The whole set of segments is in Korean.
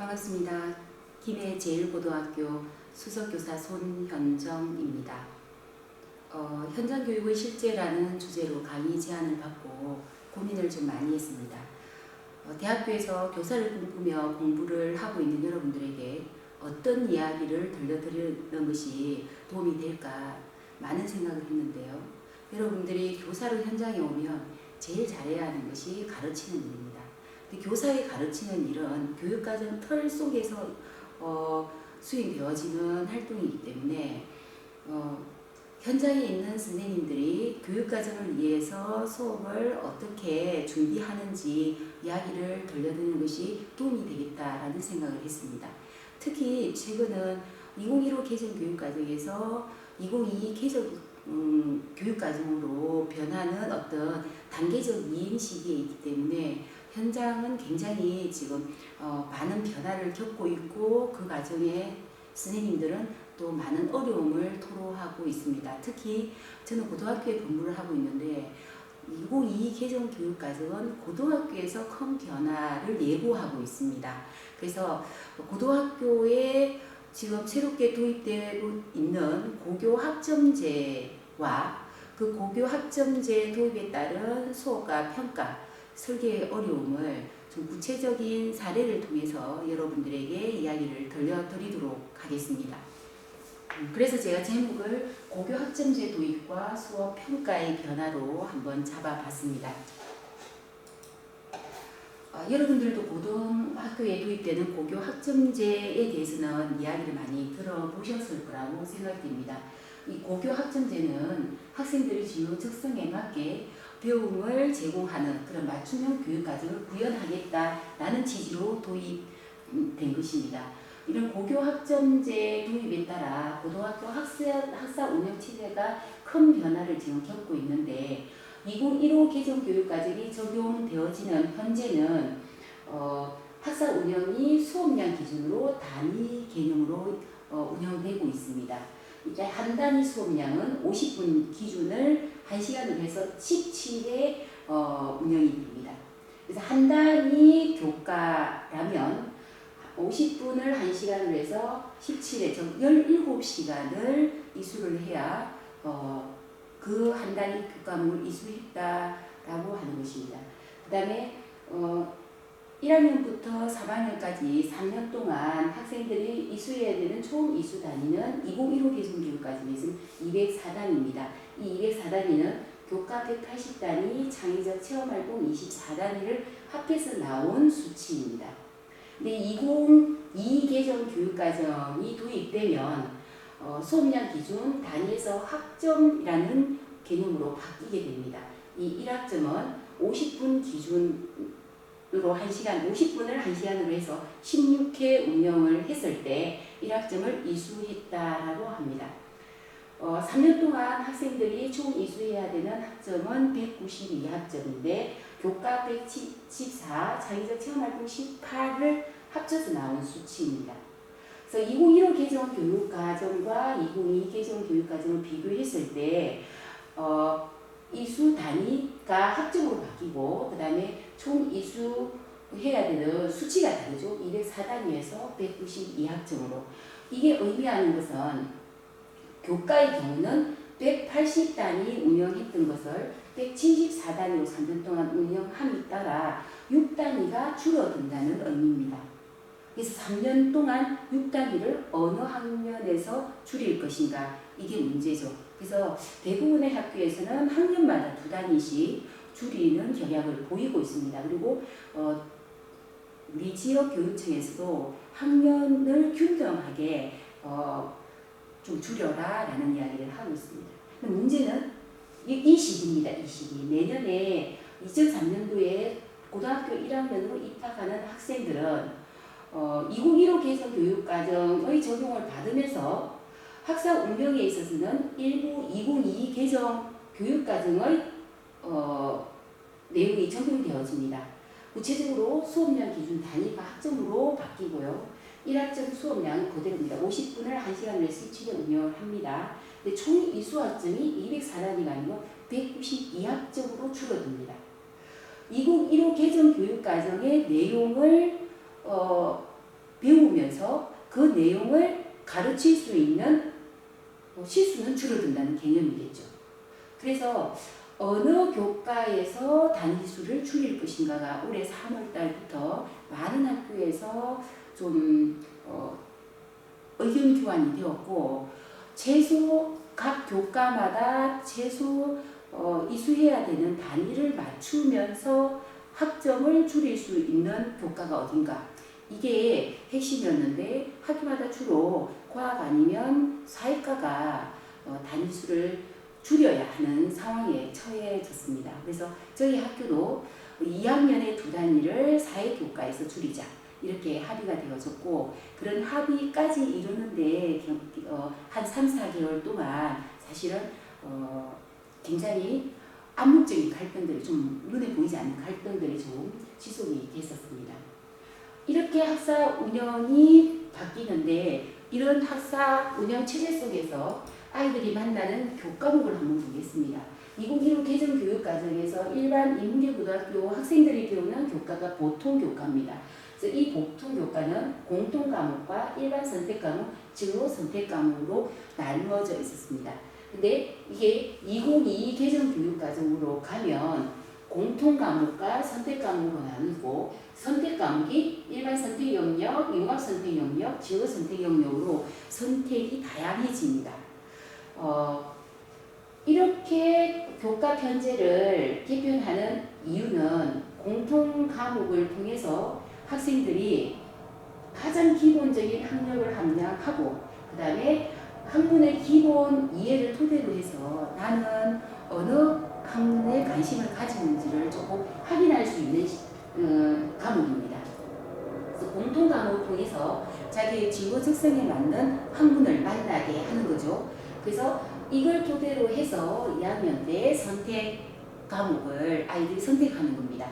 반갑습니다. 김해 제1고등학교 수석교사 손현정입니다. 현장교육의 실제라는 주제로 강의 제안을 받고 고민을 좀 많이 했습니다. 대학교에서 교사를 꿈꾸며 공부를 하고 있는 여러분들에게 어떤 이야기를 들려드리는 것이 도움이 될까 많은 생각을 했는데요. 여러분들이 교사로 현장에 오면 제일 잘해야 하는 것이 가르치는 일입니다. 교사의 가르치는 일은 교육과정 틀 속에서 수행되어지는 활동이기 때문에 현장에 있는 선생님들이 교육과정을 위해서 수업을 어떻게 준비하는지 이야기를 들려드리는 것이 도움이 되겠다라는 생각을 했습니다. 특히 최근은 2015 개정 교육과정에서 2022 개정 교육과정으로 변하는 어떤 단계적 이행 시기에 있기 때문에 현장은 굉장히 지금 많은 변화를 겪고 있고 그 과정에 선생님들은 또 많은 어려움을 토로하고 있습니다. 특히 저는 고등학교에 근무를 하고 있는데 2022 개정 교육과정은 고등학교에서 큰 변화를 예고하고 있습니다. 그래서 고등학교에 지금 새롭게 도입되고 있는 고교 학점제와 그 고교 학점제 도입에 따른 수업과 평가 설계의 어려움을 좀 구체적인 사례를 통해서 여러분들에게 이야기를 들려드리도록 하겠습니다. 그래서 제가 제목을 고교 학점제 도입과 수업 평가의 변화로 한번 잡아봤습니다. 여러분들도 고등학교에 도입되는 고교 학점제에 대해서는 이야기를 많이 들어보셨을 거라고 생각됩니다. 이 고교 학점제는 학생들의 진로 특성에 맞게 배움을 제공하는 그런 맞춤형 교육과정을 구현하겠다라는 취지로 도입된 것입니다. 이런 고교 학점제 도입에 따라 고등학교 학사 운영 체제가 큰 변화를 지금 겪고 있는데 2015 개정 교육과정이 적용되어지는 현재는 학사 운영이 수업량 기준으로 단위 개념으로 운영되고 있습니다. 이제 한 단위 수업량은 50분 기준을 1시간으로 해서 17회 운영이 됩니다. 그래서 한 단위 교과라면 50분을 1시간으로 해서 17회, 즉 17시간을 이수를 해야 그 한 단위 교과목을 이수했다라고 하는 것입니다. 그 다음에 1학년부터 3학년까지 3년 동안 학생들이 이수해야 되는 총 이수 단위는 2015 개정 교육과정에서는 204단위입니다. 이 204단위는 교과 180단위, 창의적 체험활동 24단위를 합해서 나온 수치입니다. 근데 2022 개정 교육과정이 도입되면 수업량 기준 단위에서 학점이라는 개념으로 바뀌게 됩니다. 이 1학점은 50분 기준으로 1시간, 50분을 1시간으로 해서 16회 운영을 했을 때 1학점을 이수했다라고 합니다. 3년 동안 학생들이 총 이수해야 되는 학점은 192학점인데 교과 114, 창의적 체험활동 18을 합쳐서 나온 수치입니다. 그래서 2015 개정 교육과정과 2022 개정 교육과정을 비교했을 때 이수 단위가 학점으로 바뀌고 그 다음에 총 이수해야 되는 수치가 다르죠. 204단위에서 192학점으로. 이게 의미하는 것은 교과의 경우는 180단위 운영했던 것을 174단위로 3년 동안 운영함에 따라 6단위가 줄어든다는 의미입니다. 그래서 3년 동안 6단위를 어느 학년에서 줄일 것인가 이게 문제죠. 그래서 대부분의 학교에서는 학년마다 2단위씩 줄이는 경향을 보이고 있습니다. 그리고 우리 지역교육청에서도 학년을 균등하게 좀 줄여라 라는 이야기를 하고 있습니다. 문제는 이 시기입니다. 이 시기. 내년에 2003년도에 고등학교 1학년으로 입학하는 학생들은 2015 개정 교육과정의 적용을 받으면서 학사 운영에 있어서는 일부 2022 개정 교육과정의 내용이 적용되어집니다. 구체적으로 수업량 기준 단위가 학점으로 바뀌고요. 1학점 수업량은 그대로입니다. 50분을 1시간으로 해서 17회 운영을 합니다. 근데 총 이수 학점이 204단위가 아니고 192학점으로 줄어듭니다. 2015 개정 교육과정의 내용을 배우면서 그 내용을 가르칠 수 있는 실수는 줄어든다는 개념이겠죠. 그래서 어느 교과에서 단위수를 줄일 것인가가 올해 3월 달부터 많은 학교에서 좀 의견 교환이 되었고, 최소 각 교과마다 최소 이수해야 되는 단위를 맞추면서 학점을 줄일 수 있는 교과가 어딘가, 이게 핵심이었는데 학교마다 주로 과학 아니면 사회과가 단위수를 줄여야 하는 상황에 처해졌습니다. 그래서 저희 학교도 2학년에 2단위를 사회교과에서 줄이자 이렇게 합의가 되어졌고, 그런 합의까지 이루는데 한 3, 4개월 동안 사실은 굉장히 암묵적인 갈등들이, 좀 눈에 보이지 않는 갈등들이 좀 지속이 됐었습니다. 이렇게 학사 운영이 바뀌는데, 이런 학사 운영 체제 속에서 아이들이 만나는 교과목을 한번 보겠습니다. 2015 개정 교육 과정에서 일반 인문계 고등학교 학생들이 배우는 교과가 보통 교과입니다. 그래서 이 보통 교과는 공통 과목과 일반 선택 과목, 진로 선택 과목으로 나누어져 있었습니다. 근데 이게 2022 개정 교육 과정으로 가면 공통 과목과 선택 과목으로 나누고, 선택 과목이 일반 선택 영역, 융합 선택 영역, 진로 선택 영역으로 선택이 다양해집니다. 이렇게 교과 편제를 개편하는 이유는 공통 과목을 통해서 학생들이 가장 기본적인 학력을 함량하고, 그 다음에 학문의 기본 이해를 토대로 해서 나는 어느 학문에 관심을 가지는지를 조금 확인할 수 있는 과목입니다. 그래서 공통 과목을 통해서 자기의 진로 적성에 맞는 학문을 만나게 하는 거죠. 그래서 이걸 토대로 해서 2학년 때 선택 과목을 아이들이 선택하는 겁니다.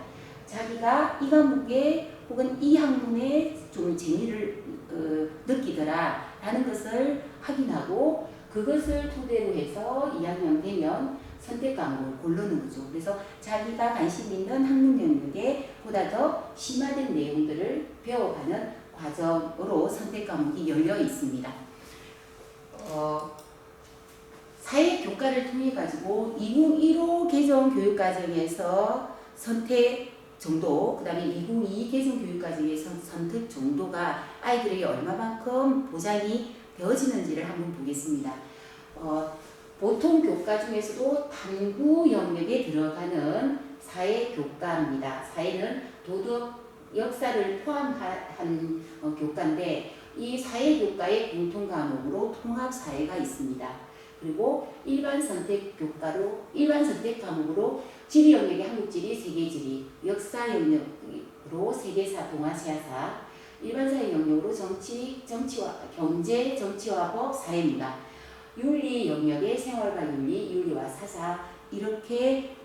자기가 이 과목에 혹은 이 학문에 좀 재미를 느끼더라 라는 것을 확인하고, 그것을 토대로 해서 2학년 되면 선택 과목을 고르는 거죠. 그래서 자기가 관심 있는 학문 영역에 보다 더 심화된 내용들을 배워가는 과정으로 선택 과목이 열려 있습니다. 사회 교과를 통해 가지고 2015 개정 교육 과정에서 선택 정도, 그 다음에 2022 개정 교육 과정에서 선택 정도가 아이들에게 얼마만큼 보장이 되어지는지를 한번 보겠습니다. 보통 교과 중에서도 탐구 영역에 들어가는 사회 교과입니다. 사회는 도덕, 역사를 포함한 교과인데, 이 사회 교과의 공통 과목으로 통합 사회가 있습니다. 그리고 일반 선택 과목으로 지리 영역의 한국지리, 세계지리, 역사 영역으로 세계사, 동아시아사, 일반 사회 영역으로 정치와 경제, 정치와 법, 사회문화, 윤리 영역의 생활과 윤리, 윤리와 사사, 이렇게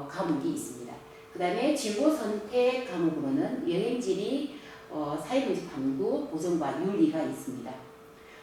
과목이 있습니다. 그 다음에 진로 선택 과목으로는 여행지리, 사회문제 탐구, 보전과 윤리가 있습니다.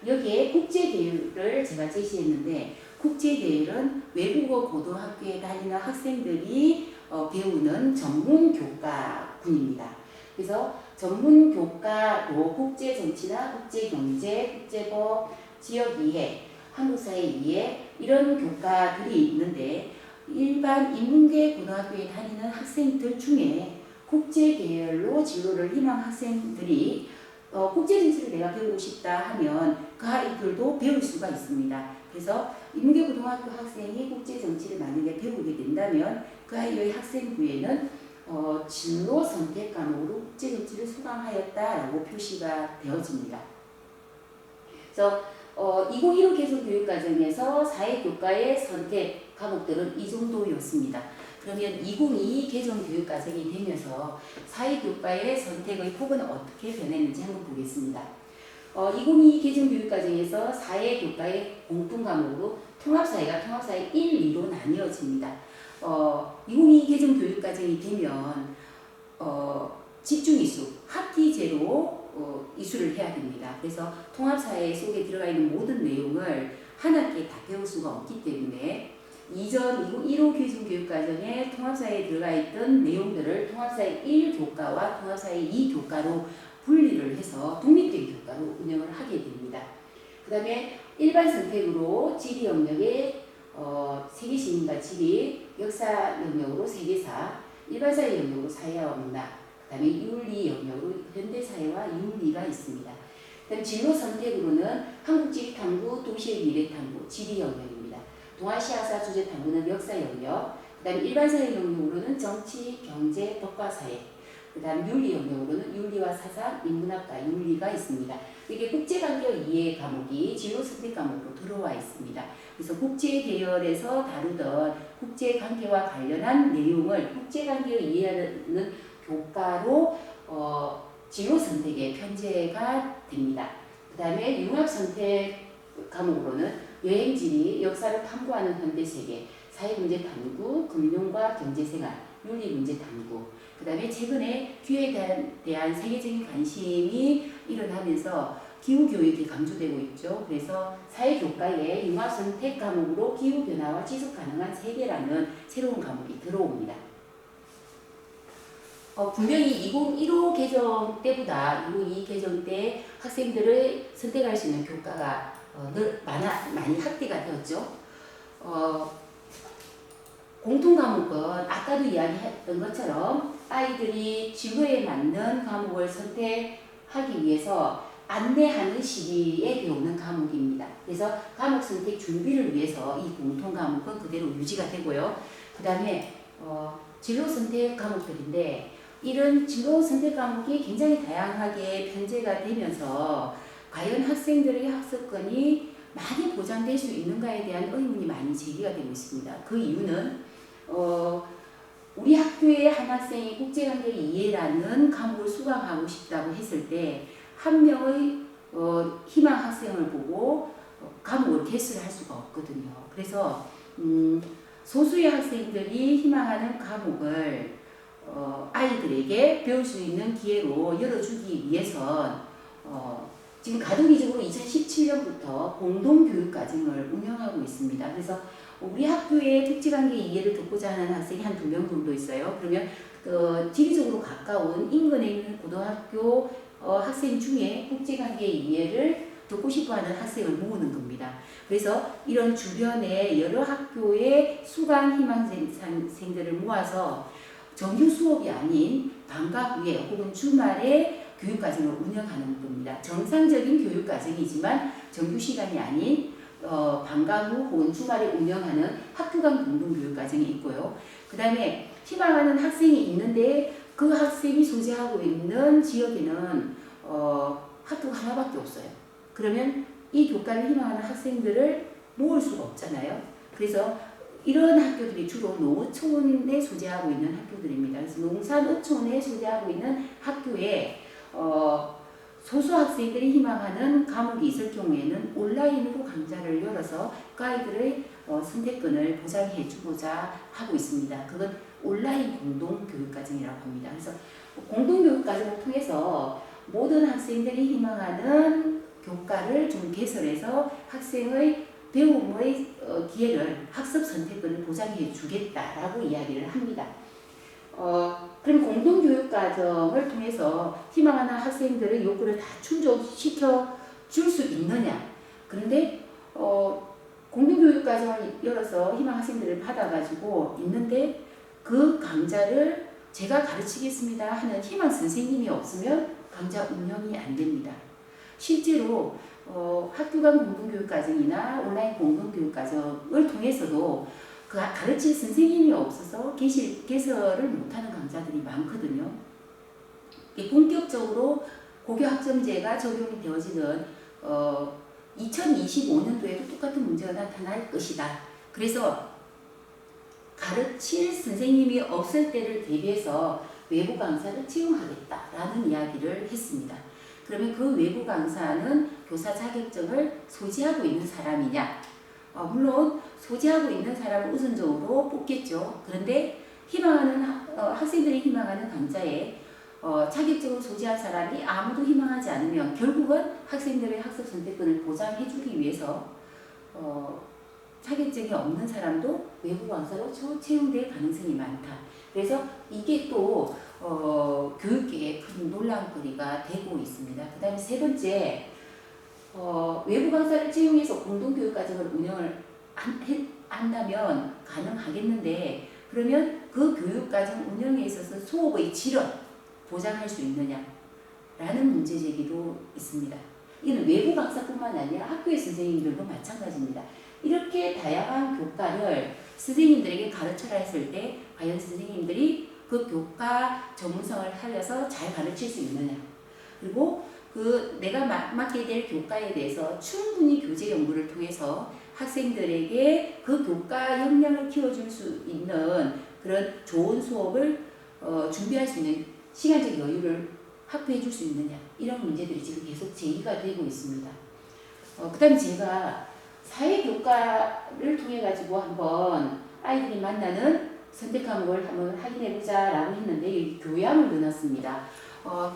여기에 국제계율을 제가 제시했는데, 국제계율은 외국어 고등학교에 다니는 학생들이 배우는 전문 교과군입니다. 그래서 전문 교과로 국제정치나 국제경제, 국제법, 지역이해, 한국사회 이해, 이런 교과들이 있는데, 일반 인문계 고등학교에 다니는 학생들 중에 국제계열로 진로를 희망 학생들이 국제정치를 내가 배우고 싶다 하면 그 아이들도 배울 수가 있습니다. 그래서 인문계 고등학교 학생이 국제정치를 만약에 배우게 된다면 그 아이의 학생부에는 진로 선택 과목으로 국제정치를 수강하였다라고 표시가 되어집니다. 그래서 2015 개정 교육과정에서 사회교과의 선택 과목들은 이 정도였습니다. 그러면 2022 개정 교육과정이 되면서 사회교과의 선택의 폭은 어떻게 변했는지 한번 보겠습니다. 2022 개정 교육과정에서 사회교과의 공통 과목으로 통합사회가 통합사회 1, 2로 나뉘어집니다. 2022 개정 교육과정이 되면 집중이수, 학기제로 이수를 해야 됩니다. 그래서 통합사회 속에 들어가 있는 모든 내용을 한 학기에 다 배울 수가 없기 때문에 이전 2015 개정 교육과정에 통합사회에 들어가 있던 내용들을 통합사회 1교과와 통합사회 2교과로 분리를 분리를 해서 독립된 교과로 운영을 하게 됩니다. 그 다음에 일반 선택으로 지리 영역에 세계시민과 지리, 역사 영역으로 세계사, 일반사회 영역으로 사회와 문화, 그 다음에 윤리 영역으로 현대사회와 윤리가 있습니다. 그 다음 진로 선택으로는 한국지리탐구, 도시의 미래탐구, 지리 영역입니다. 동아시아사 주제탐구는 역사 영역, 그 다음에 일반사회 영역으로는 정치, 경제, 법과 사회, 그 다음 윤리 영역으로는 윤리와 사상, 인문학과 윤리가 있습니다. 이게 국제관계 이해 과목이 진로 선택 과목으로 들어와 있습니다. 그래서 국제 계열에서 다루던 국제관계와 관련한 내용을 국제관계 이해하는 교과로 진로 선택에 편제가 됩니다. 그 다음에 융합 선택 과목으로는 여행지리, 역사를 탐구하는 현대세계, 사회문제 탐구, 금융과 경제생활, 윤리문제 탐구, 그 다음에 최근에 기후에 대한 세계적인 관심이 일어나면서 기후교육이 강조되고 있죠. 그래서 사회교과에 융합선택 과목으로 기후변화와 지속가능한 세계라는 새로운 과목이 들어옵니다. 분명히 2015 개정 때보다 2022 개정 때 학생들을 선택할 수 있는 교과가 많이 확대가 되었죠. 공통 과목은 아까도 이야기했던 것처럼 아이들이 진로에 맞는 과목을 선택하기 위해서 안내하는 시기에 배우는 과목입니다. 그래서 과목 선택 준비를 위해서 이 공통 과목은 그대로 유지가 되고요. 그 다음에 진로 선택 과목들인데 이런 진로 선택 과목이 굉장히 다양하게 편제가 되면서 과연 학생들의 학습권이 많이 보장될 수 있는가에 대한 의문이 많이 제기가 되고 있습니다. 그 이유는 우리 학교의 한 학생이 국제관계 이해라는 과목을 수강하고 싶다고 했을 때 한 명의 희망 학생을 보고 과목을 개수를 할 수가 없거든요. 그래서 소수의 학생들이 희망하는 과목을 아이들에게 배울 수 있는 기회로 열어주기 위해선 지금 가동기적으로 2017년부터 공동교육과정을 운영하고 있습니다. 그래서 우리 학교에 국제관계 이해를 듣고자 하는 학생이 한 2명 정도 있어요. 그러면 지리적으로 가까운 인근에 있는 고등학교 학생 중에 국제관계 이해를 듣고 싶어하는 학생을 모으는 겁니다. 그래서 이런 주변의 여러 학교의 수강 희망생들을 모아서 정규 수업이 아닌 방과 후에 혹은 주말에 교육과정을 운영하는 겁니다. 정상적인 교육과정이지만 정규 시간이 아닌 방과 후 혹은 주말에 운영하는 학교 간 공동교육과정이 있고요. 그 다음에 희망하는 학생이 있는데 그 학생이 소재하고 있는 지역에는 학교가 하나밖에 없어요. 그러면 이 교과를 희망하는 학생들을 모을 수가 없잖아요. 그래서 이런 학교들이 주로 농어촌에 소재하고 있는 학교들입니다. 그래서 농산어촌에 소재하고 있는 학교에 소수 학생들이 희망하는 과목이 있을 경우에는 온라인으로 강좌를 열어서 그 아이들의 선택권을 보장해 주고자 하고 있습니다. 그건 온라인 공동교육과정이라고 합니다. 그래서 공동교육과정을 통해서 모든 학생들이 희망하는 교과를 좀 개설해서 학생의 배움의 기회를 학습 선택권을 보장해 주겠다라고 이야기를 합니다. 그럼 공동교육과정을 통해서 희망하는 학생들의 요구를 다 충족시켜 줄 수 있느냐? 그런데 공동교육과정을 열어서 희망 학생들을 받아가지고 있는데 그 강좌를 제가 가르치겠습니다 하는 희망 선생님이 없으면 강좌 운영이 안 됩니다. 실제로 학교 간 공동교육과정이나 온라인 공동교육과정을 통해서도 그 가르칠 선생님이 없어서 개설을 못하는 강좌들이 많거든요. 본격적으로 고교학점제가 적용이 되어지는 2025년도에도 똑같은 문제가 나타날 것이다. 그래서 가르칠 선생님이 없을 때를 대비해서 외부 강사를 채용하겠다라는 이야기를 했습니다. 그러면 그 외부 강사는 교사 자격증을 소지하고 있는 사람이냐? 물론 소지하고 있는 사람을 우선적으로 뽑겠죠. 그런데 희망하는 학생들이 희망하는 강좌에 자격증을 소지한 사람이 아무도 희망하지 않으면 결국은 학생들의 학습 선택권을 보장해주기 위해서 자격증이 없는 사람도 외부 강사로 채용될 가능성이 많다. 그래서 이게 또 교육계에 큰 논란거리가 되고 있습니다. 그 다음에 세 번째, 외부 강사를 채용해서 공동교육과정을 운영을 한다면 가능하겠는데, 그러면 그 교육과정 운영에 있어서 수업의 질을 보장할 수 있느냐 라는 문제 제기도 있습니다. 이는 외부 강사뿐만 아니라 학교의 선생님들도 마찬가지입니다. 이렇게 다양한 교과를 선생님들에게 가르쳐라 했을 때 과연 선생님들이 그 교과 전문성을 살려서 잘 가르칠 수 있느냐, 그리고 그 내가 맡게 될 교과에 대해서 충분히 교재 연구를 통해서 학생들에게 그 교과 역량을 키워줄 수 있는 그런 좋은 수업을 준비할 수 있는 시간적 여유를 확보해 줄 수 있느냐, 이런 문제들이 지금 계속 제기가 되고 있습니다. 그 다음에 제가 사회교과를 통해 가지고 한번 아이들이 만나는 선택 과목을 한번 확인해 보자 라고 했는데 여기 교양을 넣어놨습니다.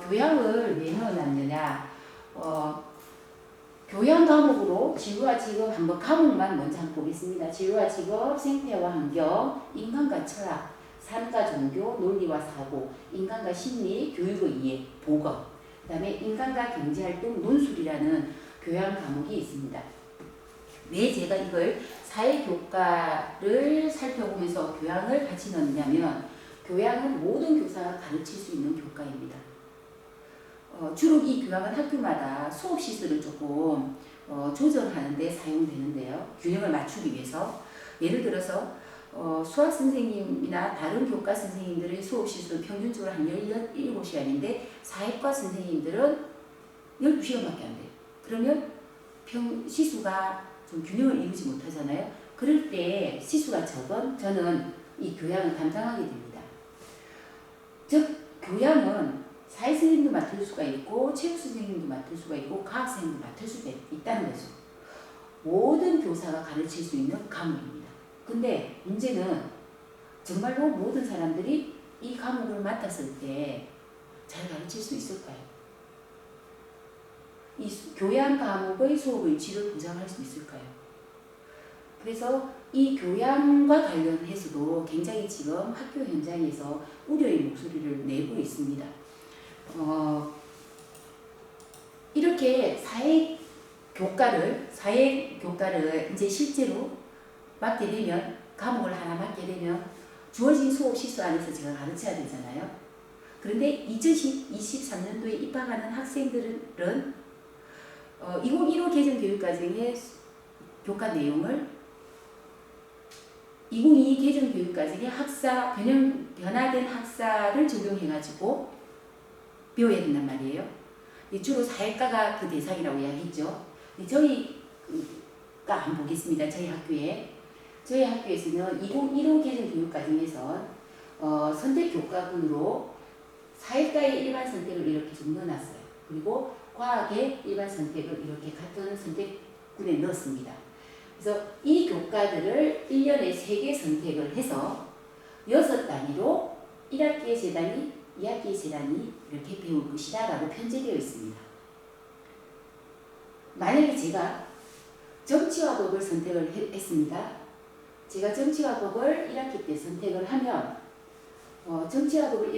교양을 왜 넣어놨느냐, 교양 과목으로 진로와 직업 한번 과목만 먼저 한번 보겠습니다. 진로와 직업, 생태와 환경, 인간과 철학, 삶과 종교, 논리와 사고, 인간과 심리, 교육의 이해, 보건, 그 다음에 인간과 경제활동, 논술이라는 교양 과목이 있습니다. 왜 제가 이걸 사회교과를 살펴보면서 교양을 같이 넣느냐면, 교양은 모든 교사가 가르칠 수 있는 교과입니다. 주로 이 교양은 학교마다 수업 시설을 조금 조정하는 데 사용되는데요. 균형을 맞추기 위해서. 예를 들어서 수학 선생님이나 다른 교과 선생님들의 수업 시수는 평균적으로 한 17시간인데 사회과 선생님들은 12시간밖에 안 돼요. 그러면 시수가 좀 균형을 이루지 못하잖아요. 그럴 때 시수가 적은 저는 이 교양을 담당하게 됩니다. 즉 교양은 사회 선생님도 맡을 수가 있고 체육 선생님도 맡을 수가 있고 과학 선생님도 맡을 수가 있다는 거죠. 모든 교사가 가르칠 수 있는 과목입니다. 근데 문제는 정말로 모든 사람들이 이 과목을 맡았을 때 잘 가르칠 수 있을까요? 이 교양 과목의 수업의 질을 보장할 수 있을까요? 그래서 이 교양과 관련해서도 굉장히 지금 학교 현장에서 우려의 목소리를 내고 있습니다. 이렇게 사회교과를 이제 실제로 맡게 되면, 과목을 하나 맡게 되면 주어진 수업 시수 안에서 제가 가르쳐야 되잖아요. 그런데 2023년도에 입학하는 학생들은 2015 개정 교육과정의 교과 내용을 2022 개정 교육과정의 변화된 학사를 적용해가지고 배워야 된단 말이에요. 주로 사회과가 그 대상이라고 이야기했죠. 저희가 한번 보겠습니다. 저희 학교에서는 2015 개정 교육과정에서 선택 교과군으로 사회과의 일반 선택을 이렇게 좀 넣어놨어요. 그리고 과학의 일반 선택을 이렇게 같은 선택군에 넣었습니다. 그래서 이 교과들을 1년에 3개 선택을 해서 6단위로 1학기의 재단이 2학기의 재단이 이렇게 배울 것이다 라고 편제되어 있습니다. 만약에 제가 정치화법을 선택을 했습니다. 제가 정치화법을 1학기 때 선택을 하면 정치화법을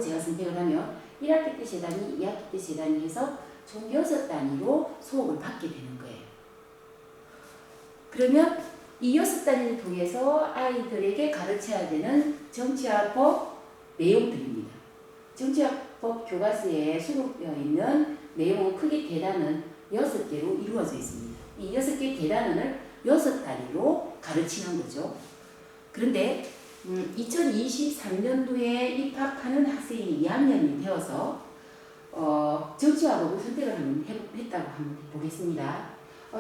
제가 선택을 하면 1학기 때 재단이 2학기 때 재단이 해서 총 6단위로 수업을 받게 되는 거예요. 그러면 이 6단위를 통해서 아이들에게 가르쳐야 되는 정치화법 내용들입니다. 정치화법 교과서에 수록되어 있는 내용은 크게 대단은 6개로 이루어져 있습니다. 이 6개 대단원을 6단위로 가르치는 거죠. 그런데 2023년도에 입학하는 학생이 2학년이 되어서 정치화법을 선택을 했다고 한번 보겠습니다.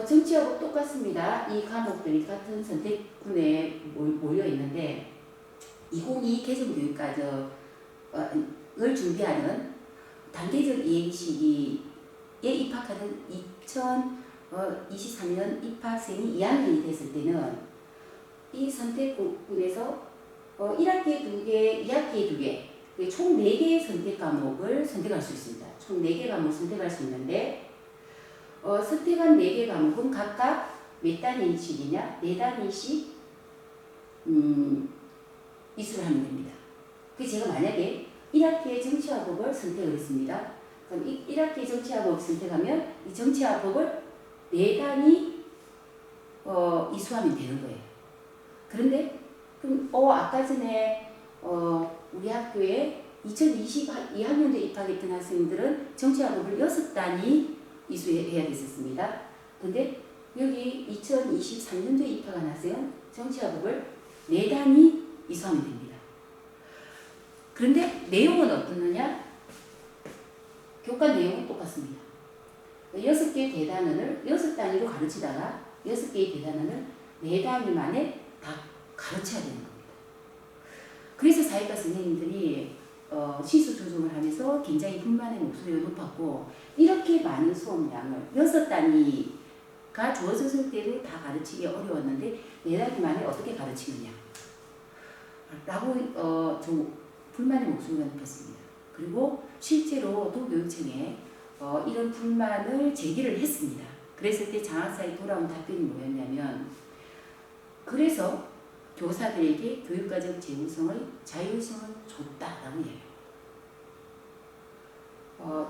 정치하고 똑같습니다. 이 과목들이 같은 선택군에 모여 있는데 2022 개정교육과정을 준비하는 단계적 이행 시기에 입학하는 2023년 입학생이 2학년이 됐을 때는 이 선택군에서 1학기에 2개, 2학기에 2개, 총 4개의 선택 과목을 선택할 수 있습니다. 총 4개 과목을 선택할 수 있는데 선택한 4개 과목은 각각 몇 단위씩이냐? 4단위씩 이수를 하면 됩니다. 그 제가 만약에 1학기에 정치화법을 선택을 했습니다. 그럼 1학기에 정치화법 선택하면 이 정치화법을 4단위 이수하면 되는 거예요. 그런데 그럼 아까 전에 우리 학교에 2022학년도에 입학했던 학생들은 정치화법을 6단위 이수해야 됐었습니다. 근데 여기 2023년도에 입학한 학생은 정치화법을 4단위 이수하면 됩니다. 그런데 내용은 어떻느냐? 교과 내용은 똑같습니다. 6개의 대단원을 6단위로 가르치다가 6개의 대단원을 4단위 만에 다 가르쳐야 되는 겁니다. 그래서 사회과 선생님들이 시수 조정을 하면서 굉장히 불만의 목소리가 높았고, 이렇게 많은 수업량을 6단위가 주어졌을 때도 다 가르치기 어려웠는데 4단위 만에 어떻게 가르치느냐 라고 좀 불만의 목소리가 높았습니다. 그리고 실제로 도교육청에 이런 불만을 제기를 했습니다. 그랬을 때 장학사에 돌아온 답변이 뭐였냐면, 그래서 교사들에게 교육과정 재구성의 자율성을 줬다라고 이야기해요.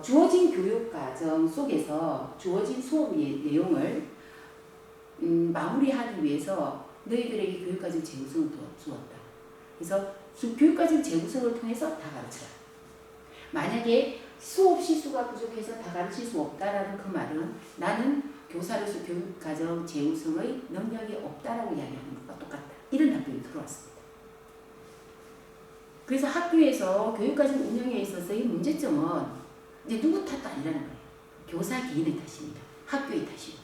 주어진 교육과정 속에서 주어진 수업 내용을 마무리하기 위해서 너희들에게 교육과정 재구성을 주었다. 그래서 교육과정 재구성을 통해서 다 가르쳐라. 만약에 수업 시수가 부족해서 다 가르칠 수 없다라는 그 말은 나는 교사로서 교육과정 재구성의 능력이 없다라고 이야기하는 것과 똑같다. 이런 답변이 들어왔습니다. 그래서 학교에서 교육과정 운영에 있어서의 문제점은 이제 누구 탓도 아니라는 거예요. 교사 개인의 탓입니다. 학교의 탓이고.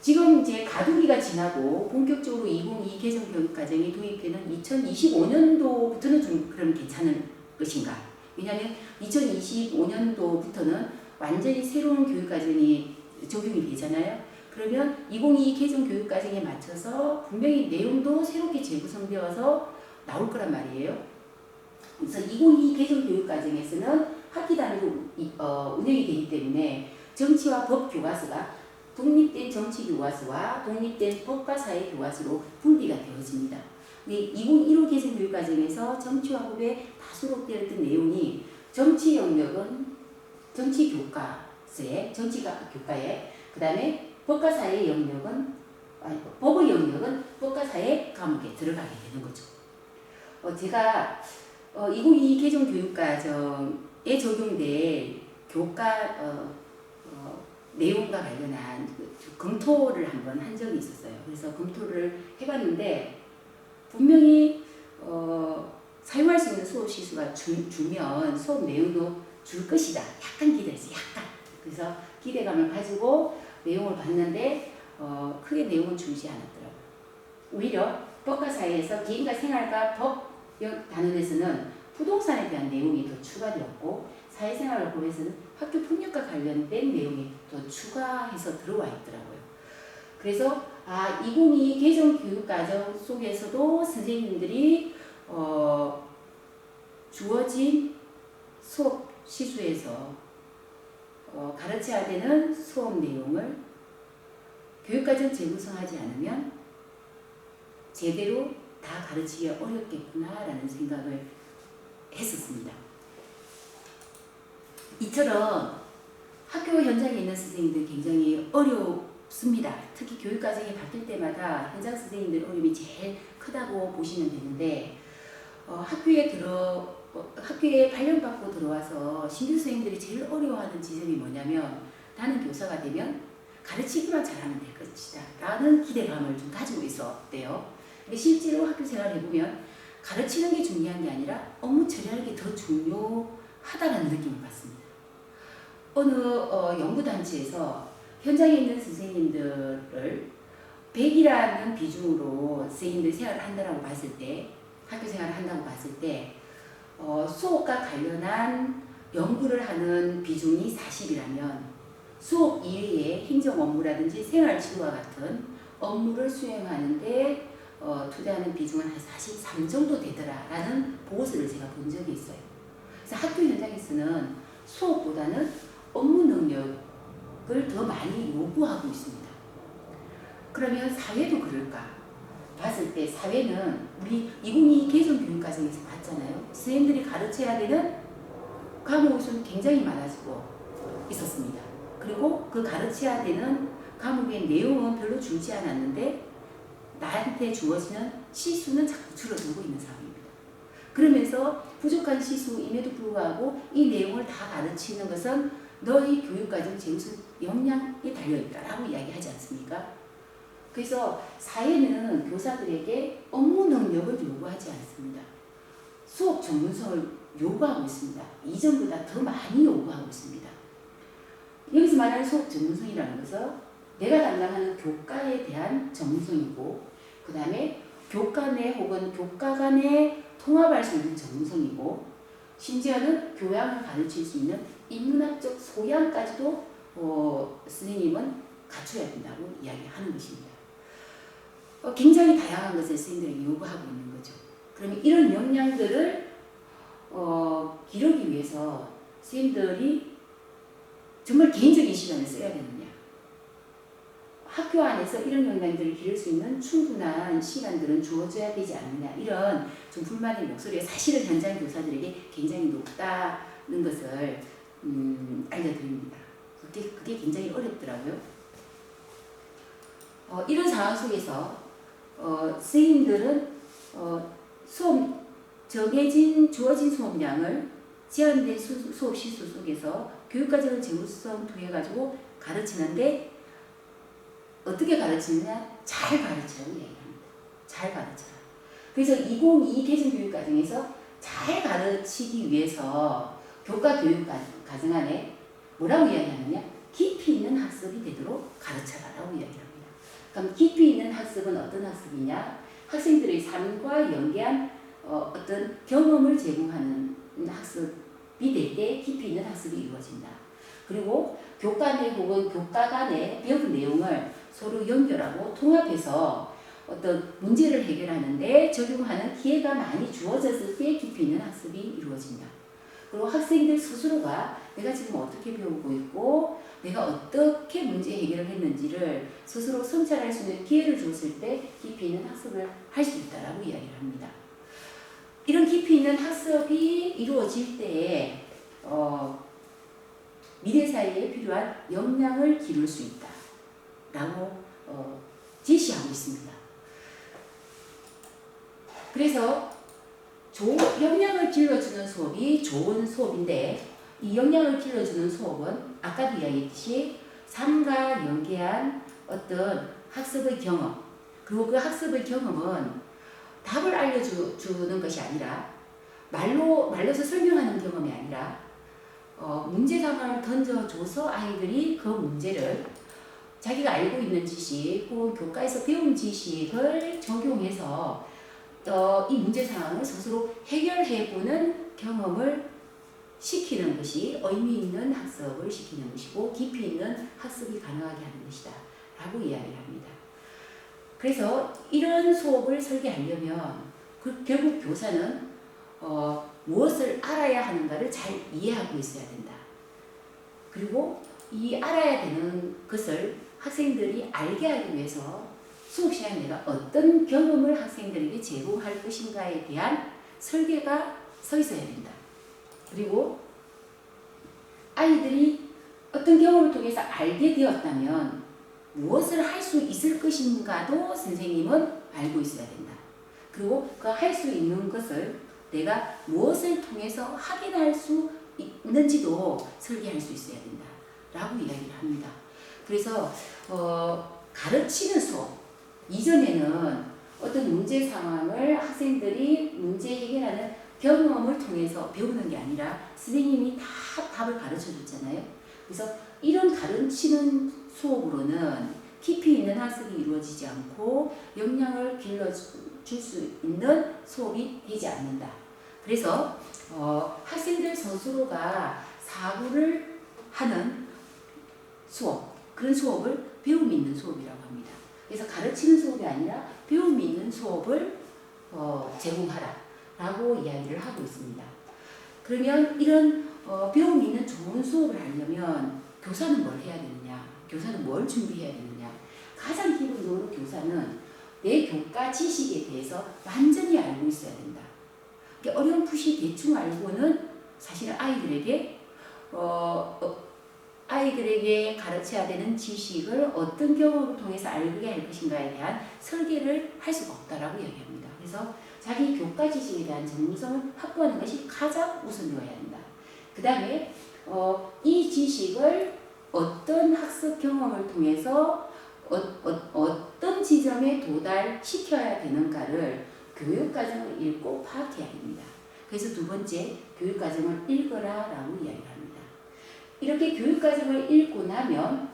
지금 이제 가두기가 지나고 본격적으로 2022 개정 교육과정이 도입되는 2025년도부터는 좀 그럼 괜찮은 것인가? 왜냐하면 2025년도부터는 완전히 새로운 교육과정이 적용이 되잖아요. 그러면 2022 개정 교육과정에 맞춰서 분명히 내용도 새롭게 재구성되어서 나올 거란 말이에요. 그래서 2022 개정 교육과정에서는 학기 단위로 운영이 되기 때문에 정치와 법 교과서가 독립된 정치 교과서와 독립된 법과 사회 교과서로 분리가 되어집니다. 2015 개정 교육과정에서 정치와 법에 다 수록되었던 내용이 정치 영역은 정치 교과서에, 정치가 교과에, 그 다음에 법과 사회 영역은, 법의 영역은 법과 사회 과목에 들어가게 되는 거죠. 제가 2022 개정 교육과정에 적용될 교과 내용과 관련한 검토를 한번 한 적이 있었어요. 그래서 검토를 해봤는데 분명히 사용할 수 있는 수업 시수가 주면 수업 내용도 줄 것이다. 약간 기대했어요. 약간. 그래서 기대감을 가지고 내용을 봤는데 크게 내용은 줄지 않았더라고요. 오히려 법과 사회에서 개인과 생활과 법 단원에서는 부동산에 대한 내용이 더 추가되었고, 사회생활을 보면서는 학교 폭력과 관련된 내용이 더 추가해서 들어와 있더라고요. 그래서 2022 개정 교육과정 속에서도 선생님들이 주어진 수업 시수에서 가르쳐야 되는 수업 내용을 교육과정 재구성하지 않으면 제대로 다 가르치기 어렵겠구나라는 생각을 했었습니다. 이처럼 학교 현장에 있는 선생님들 굉장히 어렵습니다. 특히 교육과정이 바뀔 때마다 현장 선생님들 어려움이 제일 크다고 보시면 되는데, 학교에 발령받고 들어와서 신규 선생님들이 제일 어려워하는 지점이 뭐냐면, 나는 교사가 되면 가르치기만 잘하면 될 것이다 라는 기대감을 좀 가지고 있었대요. 근데 실제로 학교 생활을 해보면 가르치는 게 중요한 게 아니라 업무 처리하는 게 더 중요하다는 느낌을 받습니다. 어느 연구단체에서 현장에 있는 선생님들을 100이라는 비중으로 선생님들 생활을 한다고 봤을 때, 학교 생활을 한다고 봤을 때 수업과 관련한 연구를 하는 비중이 40이라면 수업 이외의 행정 업무라든지 생활치료와 같은 업무를 수행하는데 투자하는 비중은 한 43 정도 되더라라는 보고서를 제가 본 적이 있어요. 그래서 학교 현장에서는 수업보다는 업무 능력을 더 많이 요구하고 있습니다. 그러면 사회도 그럴까? 봤을 때 사회는 우리 2022 개정교육과정에서 봤잖아요. 선생님들이 가르쳐야 되는 과목 수는 굉장히 많아지고 있었습니다. 그리고 그 가르쳐야 되는 과목의 내용은 별로 줄지 않았는데 나한테 주어지는 시수는 자꾸 줄어들고 있는 상황입니다. 그러면서 부족한 시수임에도 불구하고 이 내용을 다 가르치는 것은 너희 교육과정 제우수 역량에 달려있다라고 이야기하지 않습니까? 그래서 사회는 교사들에게 업무 능력을 요구하지 않습니다. 수업 전문성을 요구하고 있습니다. 이전보다 더 많이 요구하고 있습니다. 여기서 말하는 수업 전문성이라는 것은 내가 담당하는 교과에 대한 전문성이고 그 다음에 교과 내 혹은 교과 간에 통합할 수 있는 전문성이고 심지어는 교양을 가르칠 수 있는 인문학적 소양까지도 선생님은 갖춰야 된다고 이야기하는 것입니다. 굉장히 다양한 것을 선생님들에게 요구하고 있는 거죠. 그러면 이런 역량들을 기르기 위해서 선생님들이 정말 개인적인 시간을 써야 되느냐. 학교 안에서 이런 역량들을 기를 수 있는 충분한 시간들은 주어져야 되지 않느냐. 이런 좀 불만의 목소리가 사실은 현장 교사들에게 굉장히 높다는 것을 알려드립니다. 그게 굉장히 어렵더라고요. 이런 상황 속에서 선생님들은 주어진 수업량을 제한된 수업 시수 속에서 교육과정을 제우성 통해가지고 가르치는데 어떻게 가르치느냐? 잘 가르치라고 이야기합니다. 잘 가르쳐라. 그래서 2022 개정교육과정에서 잘 가르치기 위해서 교과 교육과정 안에 뭐라고 이야기하느냐? 깊이 있는 학습이 되도록 가르쳐라라고 이야기합니다. 그럼 깊이 있는 학습은 어떤 학습이냐? 학생들의 삶과 연계한 어떤 경험을 제공하는 학습이 될 때 깊이 있는 학습이 이루어진다. 그리고 교과 내 혹은 교과 간의 배운 내용을 서로 연결하고 통합해서 어떤 문제를 해결하는데 적용하는 기회가 많이 주어졌을 때 깊이 있는 학습이 이루어진다. 그리고 학생들 스스로가 내가 지금 어떻게 배우고 있고 내가 어떻게 문제 해결을 했는지를 스스로 성찰할 수 있는 기회를 줬을 때 깊이 있는 학습을 할 수 있다라고 이야기를 합니다. 이런 깊이 있는 학습이 이루어질 때에 미래 사회에 필요한 역량을 기를 수 있다라고 제시하고 있습니다. 그래서 역량을 길러주는 수업이 좋은 수업인데 이 역량을 길러주는 수업은 아까도 이야기했듯이 삶과 연계한 어떤 학습의 경험 그리고 그 학습의 경험은 답을 알려주는 것이 아니라 말로서 설명하는 경험이 아니라 문제 상황을 던져줘서 아이들이 그 문제를 자기가 알고 있는 지식 혹은 교과에서 배운 지식을 적용해서 이 문제 상황을 스스로 해결해보는 경험을 시키는 것이 의미 있는 학습을 시키는 것이고 깊이 있는 학습이 가능하게 하는 것이다 라고 이야기를 합니다. 그래서 이런 수업을 설계하려면 결국 교사는 무엇을 알아야 하는가를 잘 이해하고 있어야 된다. 그리고 이 알아야 되는 것을 학생들이 알게 하기 위해서 수업 시간에 내가 어떤 경험을 학생들에게 제공할 것인가에 대한 설계가 서 있어야 된다. 그리고 아이들이 어떤 경험을 통해서 알게 되었다면 무엇을 할 수 있을 것인가도 선생님은 알고 있어야 된다. 그리고 그 할 수 있는 것을 내가 무엇을 통해서 확인할 수 있는지도 설계할 수 있어야 된다. 라고 이야기를 합니다. 그래서 가르치는 수업 이전에는 어떤 문제 상황을 학생들이 문제 해결하는 경험을 통해서 배우는 게 아니라 선생님이 다 답을 가르쳐 줬잖아요. 그래서 이런 가르치는 수업으로는 깊이 있는 학습이 이루어지지 않고 역량을 길러줄 수 있는 수업이 되지 않는다. 그래서 학생들 스스로가 사고를 하는 수업, 그런 수업을 배움 있는 수업이라고 합니다. 그래서 가르치는 수업이 아니라 배움 있는 수업을 제공하라 라고 이야기를 하고 있습니다. 그러면 이런 배움 있는 좋은 수업을 하려면 교사는 뭘 해야 되느냐? 교사는 뭘 준비해야 되느냐? 가장 기본적으로 중학교 교사는 내 교과 지식에 대해서 완전히 알고 있어야 된다. 어렴풋이 대충 알고는 사실 아이들에게 가르쳐야 되는 지식을 어떤 경험을 통해서 알게 할 것인가에 대한 설계를 할 수가 없다라고 이야기합니다. 그래서 자기 교과 지식에 대한 전문성을 확보하는 것이 가장 우선되어야 한다. 그 다음에 이 지식을 어떤 학습 경험을 통해서 어떤 지점에 도달시켜야 되는가를 교육과정을 읽고 파악해야 됩니다. 그래서 두 번째, 교육과정을 읽어라 라고 이야기를 합니다. 이렇게 교육과정을 읽고 나면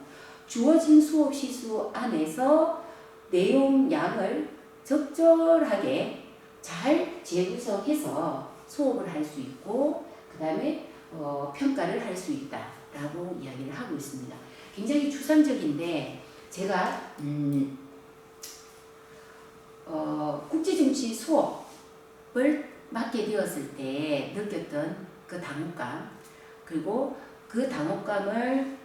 주어진 수업 시수 안에서 내용 양을 적절하게 잘 재구성해서 수업을 할 수 있고 그 다음에 평가를 할 수 있다라고 이야기를 하고 있습니다. 굉장히 추상적인데 제가 국제정치 수업을 맡게 되었을 때 느꼈던 그 당혹감 그리고 그 당혹감을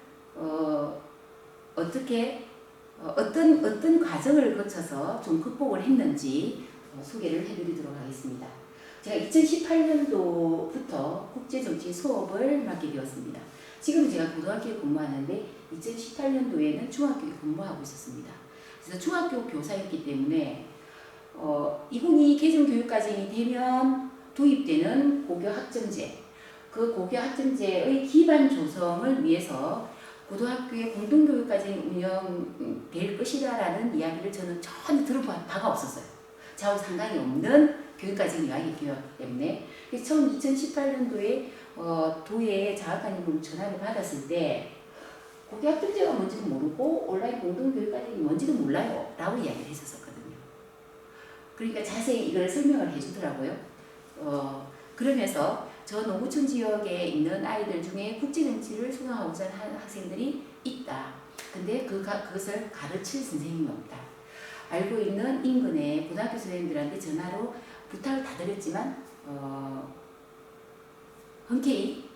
어떤 과정을 거쳐서 좀 극복을 했는지 소개를 해드리도록 하겠습니다. 제가 2018년도부터 국제정치 수업을 맡게 되었습니다. 지금 제가 고등학교에 근무하는데 2018년도에는 중학교에 근무하고 있었습니다. 그래서 중학교 교사였기 때문에 2022 개정교육과정이 되면 도입되는 고교학점제, 그 고교학점제의 기반 조성을 위해서 고등학교의 공동교육과정이 운영될 것이라는 이야기를 저는 전혀 들어본 바가 없었어요. 저하고 상관이 없는 교육과정 이야기이기 때문에 처음 2018년도에 도에 자학관님으로 전화를 받았을 때 고교학점제가 뭔지도 모르고 온라인 공동교육과정이 뭔지도 몰라요 라고 이야기를 했었거든요. 그러니까 자세히 이걸 설명을 해주더라고요. 그러면서 저 노구촌 지역에 있는 아이들 중에 국제정치를 수강하고자 하는 학생들이 있다. 근데 그것을 가르칠 선생님이 없다. 알고 있는 인근의 고등학교 선생님들한테 전화로 부탁을 다 드렸지만 흔쾌히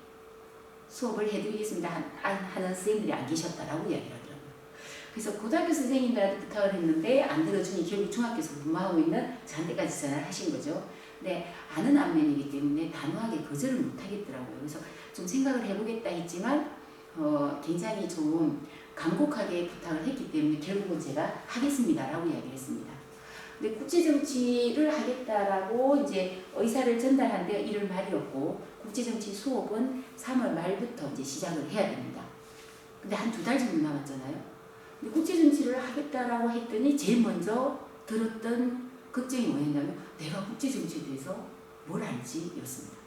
수업을 해드리겠습니다 하는 선생님들이 안 계셨다라고 이야기를 하더라고요. 그래서 고등학교 선생님들한테 부탁을 했는데 안 들어주니 결국 중학교에서 근무하고 있는 저한테까지 전화를 하신 거죠. 근데 아는 안면이기 때문에 단호하게 거절을 못 하겠더라고요. 그래서 좀 생각을 해보겠다 했지만 굉장히 좀 간곡하게 부탁을 했기 때문에 결국은 제가 하겠습니다라고 이야기를 했습니다. 근데 국제정치를 하겠다라고 이제 의사를 전달하는데 이를 말이었고 국제정치 수업은 3월 말부터 이제 시작을 해야 됩니다. 근데 한 2달 정도 남았잖아요. 근데 국제정치를 하겠다라고 했더니 제일 먼저 들었던 걱정이 뭐였냐면 내가 국제정치에 대해서 뭘 알지? 였습니다.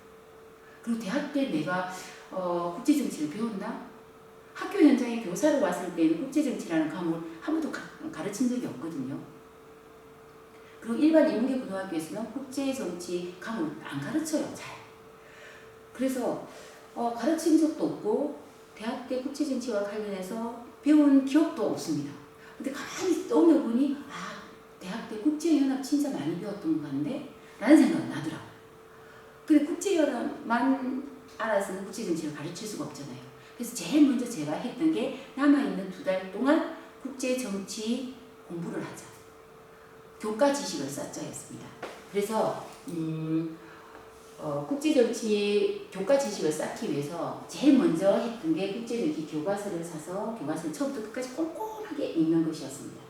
그리고 대학 때 내가 국제정치를 배웠나? 학교 현장에 교사로 왔을 때는 국제정치라는 과목을 한 번도 가르친 적이 없거든요. 그리고 일반 인문계 고등학교에서는 국제정치 과목을 안 가르쳐요, 잘. 그래서 가르친 적도 없고 대학 때 국제정치와 관련해서 배운 기억도 없습니다. 근데 가만히 떠올려 보니 대학 때 국제연합 진짜 많이 배웠던 것 같네? 라는 생각이 나더라고요. 근데 국제연합만 알아서는 국제정치를 가르칠 수가 없잖아요. 그래서 제일 먼저 제가 했던 게 남아있는 2달 동안 국제정치 공부를 하자. 교과 지식을 쌓자였습니다. 그래서 국제정치 교과 지식을 쌓기 위해서 제일 먼저 했던 게 국제정치 교과서를 사서 교과서를 처음부터 끝까지 꼼꼼하게 읽는 것이었습니다.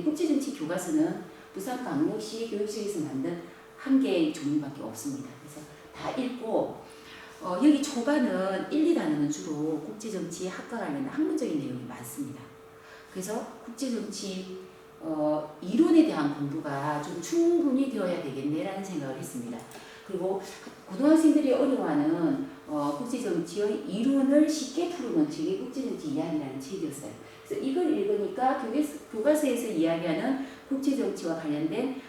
국제정치 교과서는 부산광역시 교육청에서 만든 1개의 종류밖에 없습니다. 그래서 다 읽고 여기 초반은 1, 2단원은 주로 국제정치 학과 관련된 학문적인 내용이 많습니다. 그래서 국제정치 이론에 대한 공부가 좀 충분히 되어야 되겠네라는 생각을 했습니다. 그리고 고등학생들이 어려워하는 국제정치의 이론을 쉽게 풀어놓은 책이 국제정치 이야기라는 책이었어요. 그래서 이걸 읽으니까 교과서에서 이야기하는 국제정치와 관련된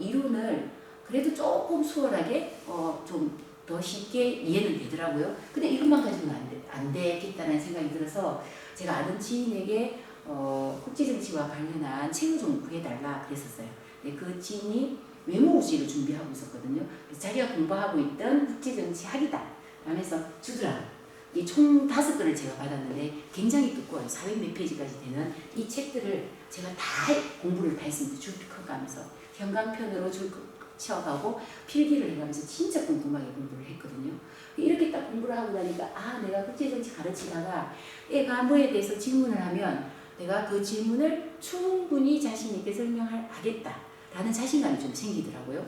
이론을 그래도 조금 수월하게 좀 더 쉽게 이해는 되더라고요. 근데 이것만 가지고는 안 되겠다는 생각이 들어서 제가 아는 지인에게 국제정치와 관련한 책을 좀 구해달라 그랬었어요. 그 지인이 외무고시를 준비하고 있었거든요. 그래서 자기가 공부하고 있던 국제정치 학이다 하면서 주더라고요. 이 총 5권을 제가 받았는데 굉장히 두꺼워요. 400 몇 페이지까지 되는 이 책들을 제가 다 공부를 다 했습니다. 줄 커가면서 현강편으로 줄 치어가고 필기를 해가면서 진짜 꼼꼼하게 공부를 했거든요. 이렇게 딱 공부를 하고 나니까 아 내가 국제정치 가르치다가 애가 뭐에 대해서 질문을 하면 내가 그 질문을 충분히 자신 있게 설명하겠다라는 자신감이 좀 생기더라고요.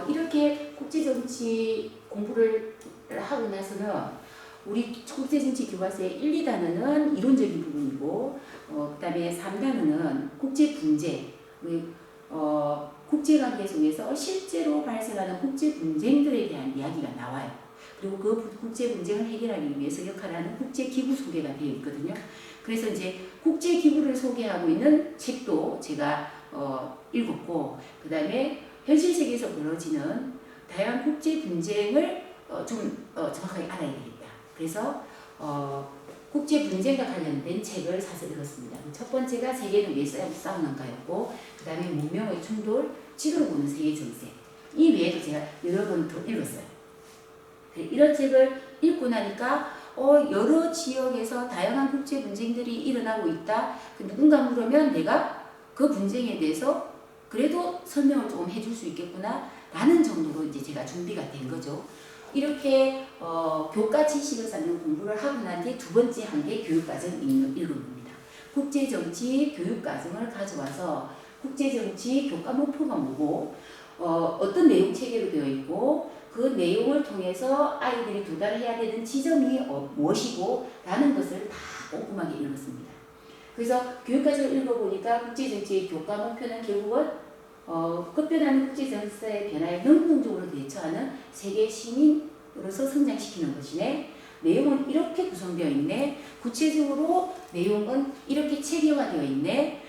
이렇게 국제정치 공부를 하고 나서는 우리 국제정치 교과서의 1, 2단원은 이론적인 부분이고 그 다음에 3단원은 국제분쟁, 국제관계 속에서 실제로 발생하는 국제분쟁들에 대한 이야기가 나와요. 그리고 그 국제분쟁을 해결하기 위해서 역할하는 국제기구 소개가 되어 있거든요. 그래서 이제 국제기구를 소개하고 있는 책도 제가 읽었고 그 다음에 현실 세계에서 벌어지는 다양한 국제분쟁을 좀 정확하게 알아야 되겠다. 그래서 국제 분쟁과 관련된 책을 사서 읽었습니다. 첫 번째가 세계는 왜 싸우는가였고, 그 다음에 문명의 충돌, 지도를 보는 세계 정세. 이 외에도 제가 여러 번 더 읽었어요. 이런 책을 읽고 나니까 여러 지역에서 다양한 국제 분쟁들이 일어나고 있다. 누군가 물으면 내가 그 분쟁에 대해서 그래도 설명을 조금 해줄 수 있겠구나 라는 정도로 이제 제가 준비가 된 거죠. 이렇게 교과 지식을 쌓는 공부를 하고 난 뒤에 두 번째 한 게 교육과정 읽은 겁니다. 국제정치 교육과정을 가져와서 국제정치 교과 목표가 뭐고 어떤 내용 체계로 되어 있고 그 내용을 통해서 아이들이 도달해야 되는 지점이 무엇이고 라는 것을 다 꼼꼼하게 읽었습니다. 그래서 교육과정을 읽어보니까 국제정치의 교과 목표는 결국은 급변하는 국제정세의 변화에 능동적으로 대처하는 세계 시민으로서 성장시키는 것이네. 내용은 이렇게 구성되어 있네. 구체적으로 내용은 이렇게 체계화되어 있네.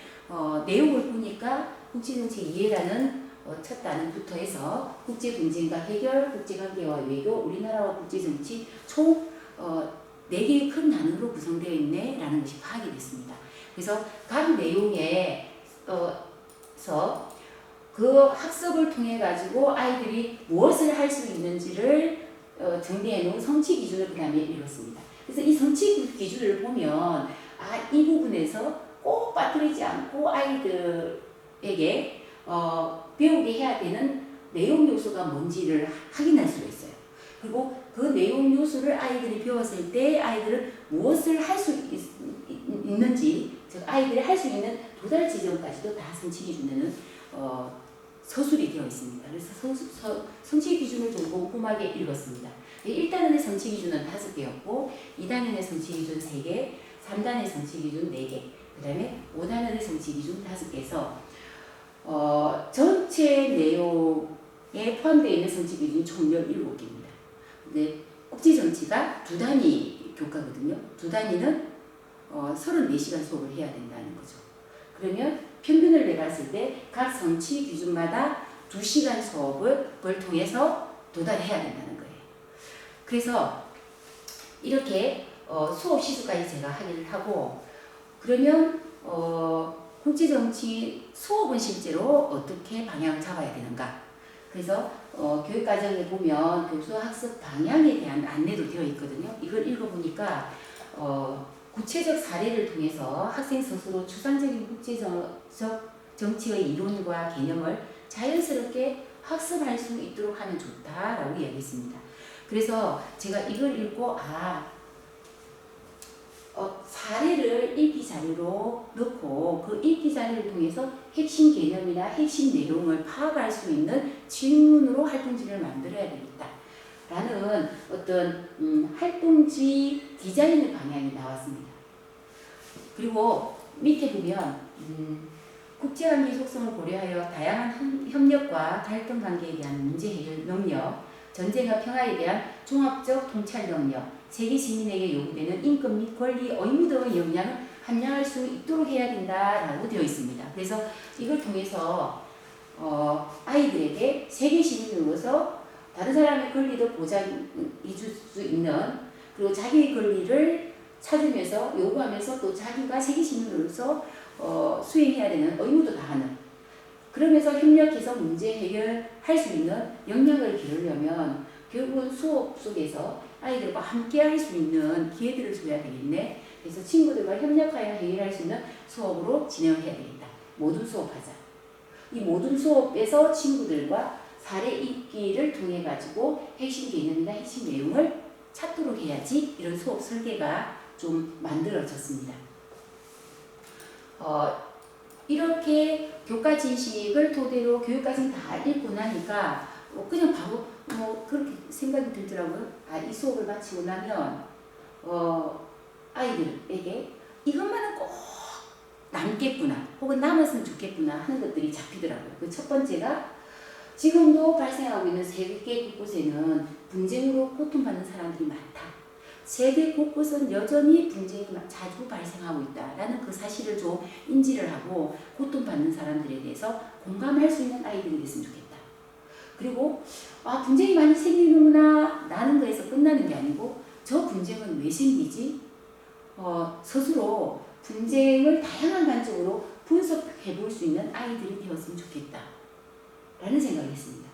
내용을 보니까 국제정치 이해라는 첫 단원부터 해서 국제분쟁과 해결, 국제관계와 외교, 우리나라와 국제정치 총 4개의 큰 단원으로 구성되어 있네 라는 것이 파악이 됐습니다. 그래서 각 내용에 그 학습을 통해 가지고 아이들이 무엇을 할 수 있는지를 정리해 놓은 성취 기준을 그 다음에 읽었습니다. 그래서 이 성취 기준을 보면 이 부분에서 꼭 빠뜨리지 않고 아이들에게 배우게 해야 되는 내용 요소가 뭔지를 확인할 수가 있어요. 그리고 그 내용 요소를 아이들이 배웠을 때 아이들은 무엇을 할 수 있는지, 즉 아이들이 할 수 있는 도달 지점까지도 다 성취 기준에는 서술이 되어 있습니다. 그래서 성취 기준을 좀 꼼꼼하게 읽었습니다. 1단원의 성취 기준은 5개였고 2단원의 성취 기준 3개, 3단원의 성취 기준 4개, 그 다음에 5단원의 성취 기준 5개에서 전체 내용에 포함되어 있는 성취 기준이 총 17개입니다. 근데 국제정치가 2단위 교과거든요. 2단위는 34시간 수업을 해야 된다는 거죠. 그러면 평균을 내봤을 때 각 성취 기준마다 2시간 수업을 통해서 도달해야 된다는 거예요. 그래서 이렇게 수업 시수까지 제가 하기를 하고, 그러면 국제정치 수업은 실제로 어떻게 방향을 잡아야 되는가. 그래서 교육과정에 보면 교수 학습 방향에 대한 안내도 되어 있거든요. 이걸 읽어보니까 구체적 사례를 통해서 학생 스스로 추상적인 국제적 정치의 이론과 개념을 자연스럽게 학습할 수 있도록 하면 좋다라고 이야기했습니다. 그래서 제가 이걸 읽고 사례를 읽기 자료로 넣고 그 읽기 자료를 통해서 핵심 개념이나 핵심 내용을 파악할 수 있는 질문으로 활동지를 만들어야 되겠다 라는 어떤 활동지 디자인의 방향이 나왔습니다. 그리고 밑에 보면 국제관계 속성을 고려하여 다양한 협력과 갈등 관계에 대한 문제 해결 능력, 전쟁과 평화에 대한 종합적 통찰 능력, 세계 시민에게 요구되는 인권 및 권리, 의무 등의 역량을 함양할 수 있도록 해야 된다라고 되어 있습니다. 그래서 이걸 통해서 아이들에게 세계 시민으로서 다른 사람의 권리도 보장해 줄 수 있는, 그리고 자기의 권리를 찾으면서 요구하면서 또 자기가 세계 시민으로서 수행해야 되는 의무도 다하는, 그러면서 협력해서 문제 해결할 수 있는 역량을 기르려면 결국은 수업 속에서 아이들과 함께 할 수 있는 기회들을 줘야 되겠네. 그래서 친구들과 협력하여 해결할 수 있는 수업으로 진행을 해야 되겠다. 모듈 수업하자. 이 모듈 수업에서 친구들과 사례 읽기를 통해 가지고 핵심 개념이나 핵심 내용을 찾도록 해야지 이런 수업 설계가 좀 만들어졌습니다. 이렇게 교과 지식을 토대로 교육과정 다 읽고 나니까 그냥 바로 그렇게 생각이 들더라고요. 이 수업을 마치고 나면 아이들에게 이것만은 꼭 남겠구나 혹은 남았으면 좋겠구나 하는 것들이 잡히더라고요. 그 첫 번째가 지금도 발생하고 있는 세계 곳곳에는 분쟁으로 고통받는 사람들이 많다. 세계 곳곳은 여전히 분쟁이 자주 발생하고 있다라는 그 사실을 좀 인지를 하고 고통받는 사람들에 대해서 공감할 수 있는 아이들이 됐으면 좋겠다. 그리고 분쟁이 많이 생기는구나 라는 거에서 끝나는 게 아니고 저 분쟁은 왜 생기지? 스스로 분쟁을 다양한 관점으로 분석해 볼 수 있는 아이들이 되었으면 좋겠다 라는 생각을 했습니다.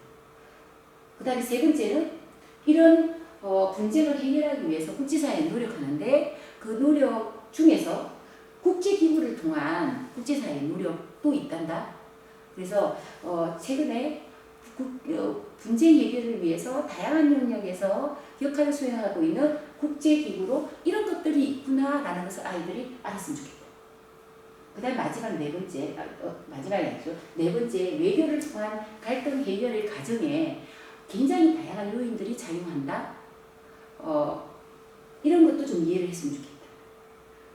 그 다음에 세 번째는 이런 분쟁을 해결하기 위해서 국제사회에 노력하는데 그 노력 중에서 국제기구를 통한 국제사회의 노력도 있단다. 그래서 최근에 분쟁 해결을 위해서 다양한 영역에서 역할을 수행하고 있는 국제기구로 이런 것들이 있구나라는 것을 아이들이 알았으면 좋겠다. 그 다음 마지막 네 번째, 마지막이 아니죠. 네 번째, 외교를 통한 갈등 해결의 과정에 굉장히 다양한 요인들이 작용한다. 이런 것도 좀 이해를 했으면 좋겠다.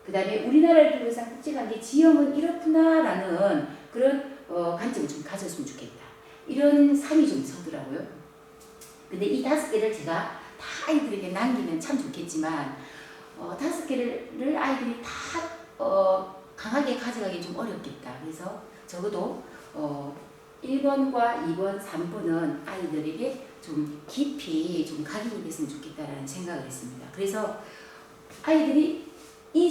그 다음에 우리나라를 둘러싼 국제관계 지형은 이렇구나라는 그런 관점을 좀 가졌으면 좋겠다. 이런 삶이 좀 서더라고요. 근데 이 5개를 제가 다 아이들에게 남기면 참 좋겠지만 5개를 아이들이 다 강하게 가져가기 좀 어렵겠다. 그래서 적어도 1번과 2번, 3번은 아이들에게 좀 깊이 좀 각인이 됐으면 좋겠다라는 생각을 했습니다. 그래서 아이들이 이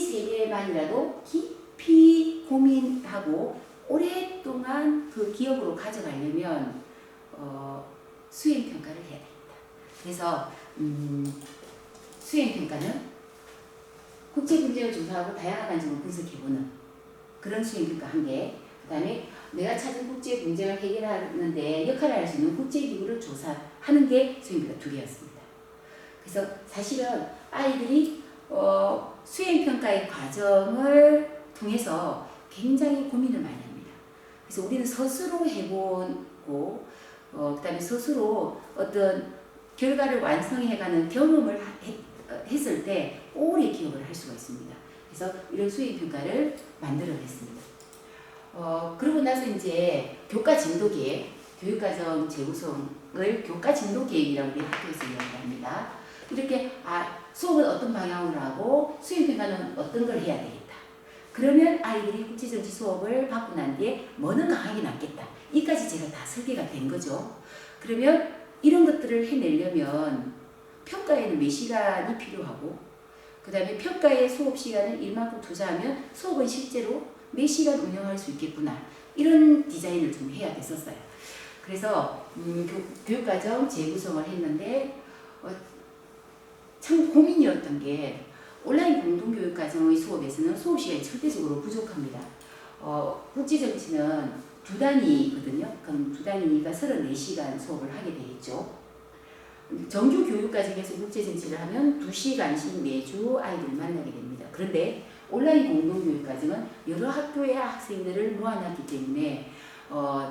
3개만이라도 깊이 고민하고 오랫동안 그 기억으로 가져가려면 수행평가를 해야 되겠다. 그래서 수행평가는 국제분쟁을 조사하고 다양한 관점을 분석해보는 그런 수행평가 1개, 그 다음에 내가 찾은 국제 분쟁을 해결하는데 역할을 할 수 있는 국제기구를 조사하는 게 수행평가 2개였습니다. 그래서 사실은 아이들이 수행평가의 과정을 통해서 굉장히 고민을 많이 합니다. 그래서 우리는 스스로 해보고 그 다음에 스스로 어떤 결과를 완성해가는 경험을 했을 때 오래 기억을 할 수가 있습니다. 그래서 이런 수행평가를 만들어냈습니다. 그러고 나서 이제 교과 진도 계획, 교육과정 재구성을 교과 진도 계획이라고 우리 학교에서 이야기합니다. 이렇게 수업은 어떤 방향으로 하고 수행평가는 어떤 걸 해야 되겠다. 그러면 아이들이 국제정치 수업을 받고 난 뒤에 뭐는 강하게 남겠다. 이까지 제가 다 설계가 된 거죠. 그러면 이런 것들을 해내려면 평가에는 몇 시간이 필요하고 그 다음에 평가에 수업 시간을 이만큼 투자하면 수업은 실제로 몇 시간 운영할 수 있겠구나. 이런 디자인을 좀 해야 됐었어요. 그래서 교육과정 재구성을 했는데 참 고민이었던 게 온라인 공동교육과정의 수업에서는 수업 시간이 절대적으로 부족합니다. 국제정치는 2단위거든요. 그럼 2단위니까 34시간 수업을 하게 되겠죠. 정규 교육과정에서 국제정치를 하면 2시간씩 매주 아이들을 만나게 됩니다. 그런데 온라인 공동교육과정은 여러 학교의 학생들을 모아놨기 때문에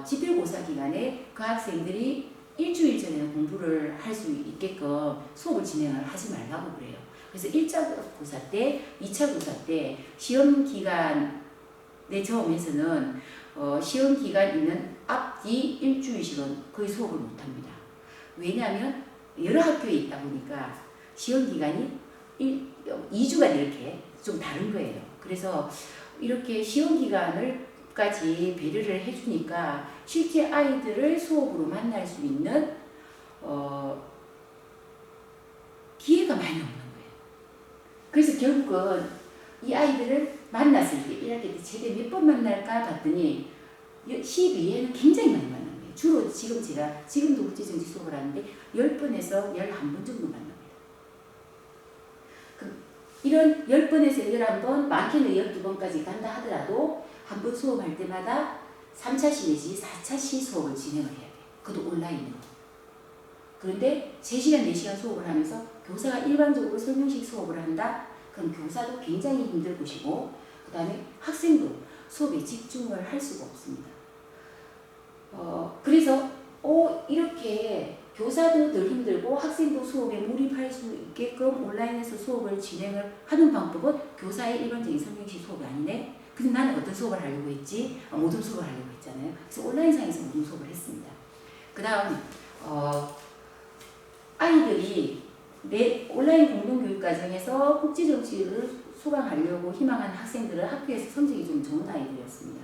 지필고사 기간에 그 학생들이 일주일 전에 공부를 할 수 있게끔 수업을 진행을 하지 말라고 그래요. 그래서 1차 고사 때, 2차 고사 때 시험 기간에 처음에서는 시험 기간 있는 앞뒤 일주일씩은 거의 수업을 못합니다. 왜냐하면 여러 학교에 있다 보니까 시험 기간이 2주가 이렇게 좀 다른 거예요. 그래서 이렇게 시험 기간을까지 배려를 해주니까 실제 아이들을 수업으로 만날 수 있는 기회가 많이 없는 거예요. 그래서 결국은 이 아이들을 만났을 때 1학기 때 최대 몇 번 만날까 봤더니 12회는 굉장히 많이 만난 거예요. 주로 지금도 국제정치 수업을 하는데 10번에서 11번 정도 만납니다. 이런 10번에서 11번, 많게는 12번까지 간다 하더라도 한 번 수업할 때마다 3차 시 내지 4차 시 수업을 진행을 해야 돼요. 그것도 온라인으로. 그런데 3시간, 4시간 수업을 하면서 교사가 일반적으로 설명식 수업을 한다? 그럼 교사도 굉장히 힘들 것이고 그 다음에 학생도 수업에 집중을 할 수가 없습니다. 그래서 이렇게 교사도 덜 힘들고 학생도 수업에 몰입할 수 있게끔 온라인에서 수업을 진행을 하는 방법은 교사의 일반적인 설명식 수업이 아니네. 근데 나는 어떤 수업을 하려고 했지? 모든 수업을 하려고 했잖아요. 그래서 온라인상에서 모든 수업을 했습니다. 그 다음 아이들이 내 온라인 공동교육과정에서 국제정치를 수강하려고 희망하는 학생들은 학교에서 성적이 좀 좋은 아이들이었습니다.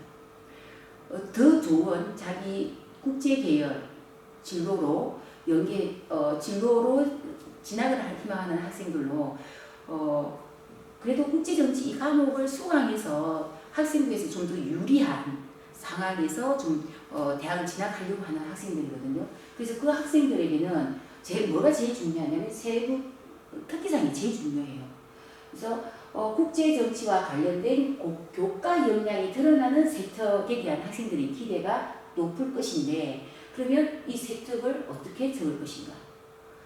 더 좋은 자기 국제계열 진로로 진로로 진학을 희망하는 학생들로 그래도 국제정치 이 과목을 수강해서 학생부에서 좀 더 유리한 상황에서 좀 대학을 진학하려고 하는 학생들이거든요. 그래서 그 학생들에게는 뭐가 제일 중요하냐면 세부 특기사항이 제일 중요해요. 그래서 국제정치와 관련된 교과 역량이 드러나는 세특에 대한 학생들의 기대가 높을 것인데 그러면 이 세특을 어떻게 적을 것인가?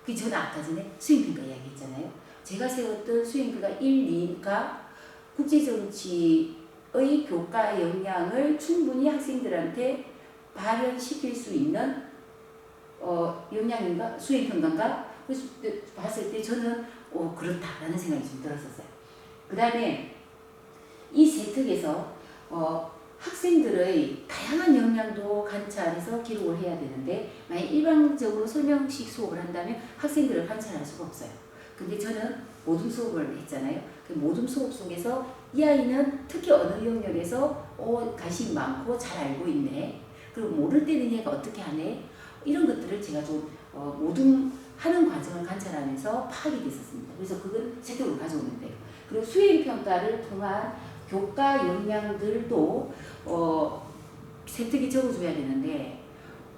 저는 아까 전에 수행평가 이야기했잖아요. 제가 세웠던 수행평가 1, 2가 국제정치의 교과 역량을 충분히 학생들한테 발현시킬 수 있는 역량인가? 수행평가인가? 그래서 봤을 때 저는 그렇다라는 생각이 좀 들었었어요. 그 다음에 이 세특에서 학생들의 다양한 역량도 관찰해서 기록을 해야 되는데 만약 일반적으로 설명식 수업을 한다면 학생들을 관찰할 수가 없어요. 근데 저는 모둠 수업을 했잖아요. 그 모둠 수업 속에서 이 아이는 특히 어느 영역에서 관심이 많고 잘 알고 있네. 그리고 모를 때는 얘가 어떻게 하네. 이런 것들을 제가 좀 모둠 하는 과정을 관찰하면서 파악이 됐었습니다. 그래서 그건 세특으로 가져오는데요. 그리고 수행평가를 통한 교과 역량들도 세특에 적어줘야 되는데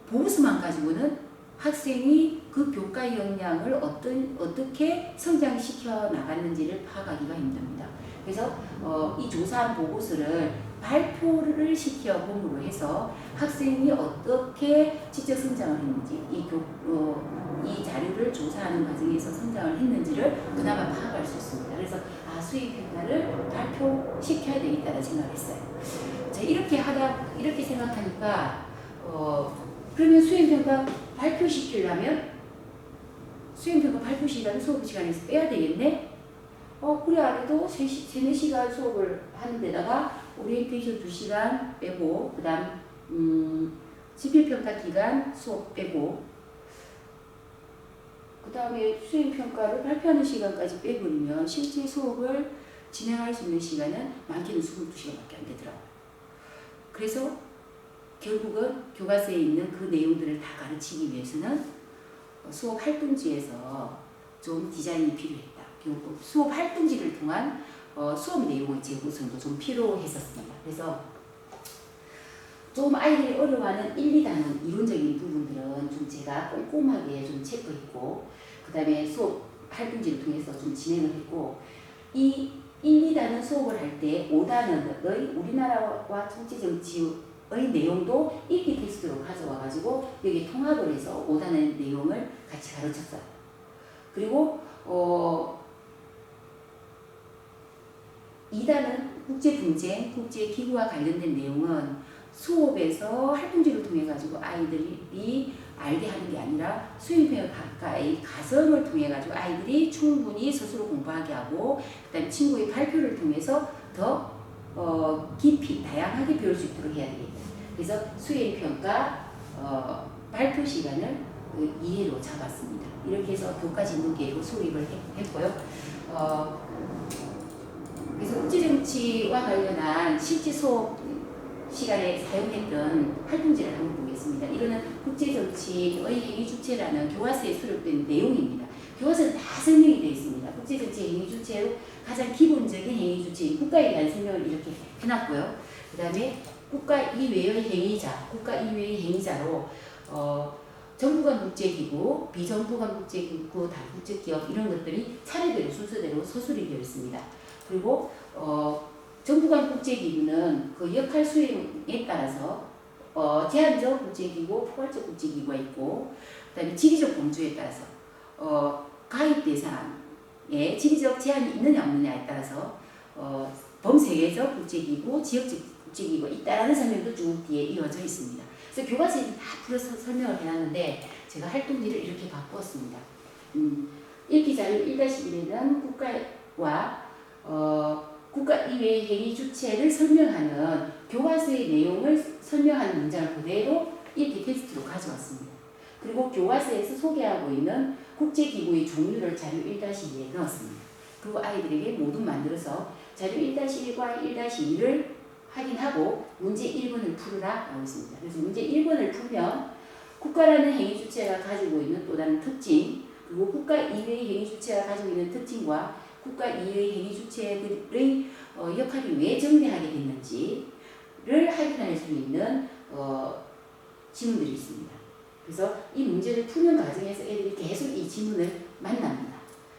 보고서만 가지고는 학생이 그 교과 역량을 어떻게 성장시켜 나갔는지를 파악하기가 힘듭니다. 그래서 이 조사한 보고서를 발표를 시켜 봄으로 해서 학생이 어떻게 지적 성장을 했는지 이 자료를 조사하는 과정에서 성장을 했는지를 그나마 파악할 수 있습니다. 그래서 수행평가를 발표시켜야 되겠다는 생각을 했어요. 자, 이렇게 생각하니까 그러면 수행평가 발표시키려면 수업 시간에서 빼야 되겠네? 그래 안 해도 3-4시간 수업을 하는 데다가 오리엔테이션 2시간 빼고 그 다음 지필평가 기간 수업 빼고 그 다음에 수행평가를 발표하는 시간까지 빼버리면 실제 수업을 진행할 수 있는 시간은 많게는 22시간밖에 안 되더라고요. 그래서 결국은 교과서에 있는 그 내용들을 다 가르치기 위해서는 수업 활동지에서 좀 디자인이 필요했다. 수업 활동지를 통한 수업 내용의 재구성도 좀 필요했었습니다. 그래서 좀 아이들이 어려워하는 1, 2단원 이론적인 부분들은 좀 제가 꼼꼼하게 좀 체크했고 그 다음에 수업 활동지를 통해서 좀 진행을 했고 이 1, 2단원 수업을 할 때 5단원의 우리나라와 정치정치의 내용도 읽기 텍스트로 가져와 가지고 여기 통합을 해서 5단원 내용을 같이 가르쳤어요. 그리고 2단은 국제분쟁, 국제기구와 관련된 내용은 수업에서 활동지를 통해 가지고 아이들이 알게 하는 게 아니라 수행평가의 과정을 통해 가지고 아이들이 충분히 스스로 공부하게 하고 그다음에 친구의 발표를 통해서 더 깊이 다양하게 배울 수 있도록 해야 되겠다. 그래서 수행평가 발표 시간을 2회로 잡았습니다. 이렇게 해서 교과 진도 계획을 수립을 했고요. 그래서 국제정치와 관련한 실제 수업 시간에 사용했던 활동지를 한번 보겠습니다. 이거는 국제정치의 행위주체라는 교과서에 수록된 내용입니다. 교과서는 다 설명이 되어 있습니다. 국제정치 행위주체의 가장 기본적인 행위주체인 국가에 대한 설명을 이렇게 해놨고요. 그 다음에 국가 이외의 행위자로 정부간 국제기구, 비정부간 국제기구, 다국제기업 이런 것들이 차례대로 순서대로 서술이 되어 있습니다. 그리고 정부간 국제기구는 그 역할 수행에 따라서 제한적 국제기구, 포괄적 국제기구가 있고, 그다음에 지리적 범주에 따라서 가입 대상에 지리적 제한이 있느냐 없느냐에 따라서 범세계적 국제기구, 지역적 국제기구가 있다라는 설명도 쭉 뒤에 이어져 있습니다. 그래서 교과서에 다 풀어서 설명을 해놨는데 제가 활동지를 이렇게 바꾸었습니다. 읽기 자료 1-1에는 국가와 국가 이외의 행위 주체를 설명하는 교과서의 내용을 설명하는 문장을 그대로 읽기 테스트로 가져왔습니다. 그리고 교과서에서 소개하고 있는 국제기구의 종류를 자료 1-2에 넣었습니다. 그리고 아이들에게 모두 만들어서 자료 1-1과 1-2를 확인하고 문제 1번을 풀으라 라고 있습니다. 그래서 문제 1번을 풀면 국가라는 행위 주체가 가지고 있는 또 다른 특징, 그리고 국가 이외의 행위 주체가 가지고 있는 특징과 국가 이외의 행위 주체들의 역할이 왜 정리하게 됐는지를 확인할 수 있는 지문들이 있습니다. 그래서 이 문제를 푸는 과정에서 애들이 계속 이 지문을 만납니다.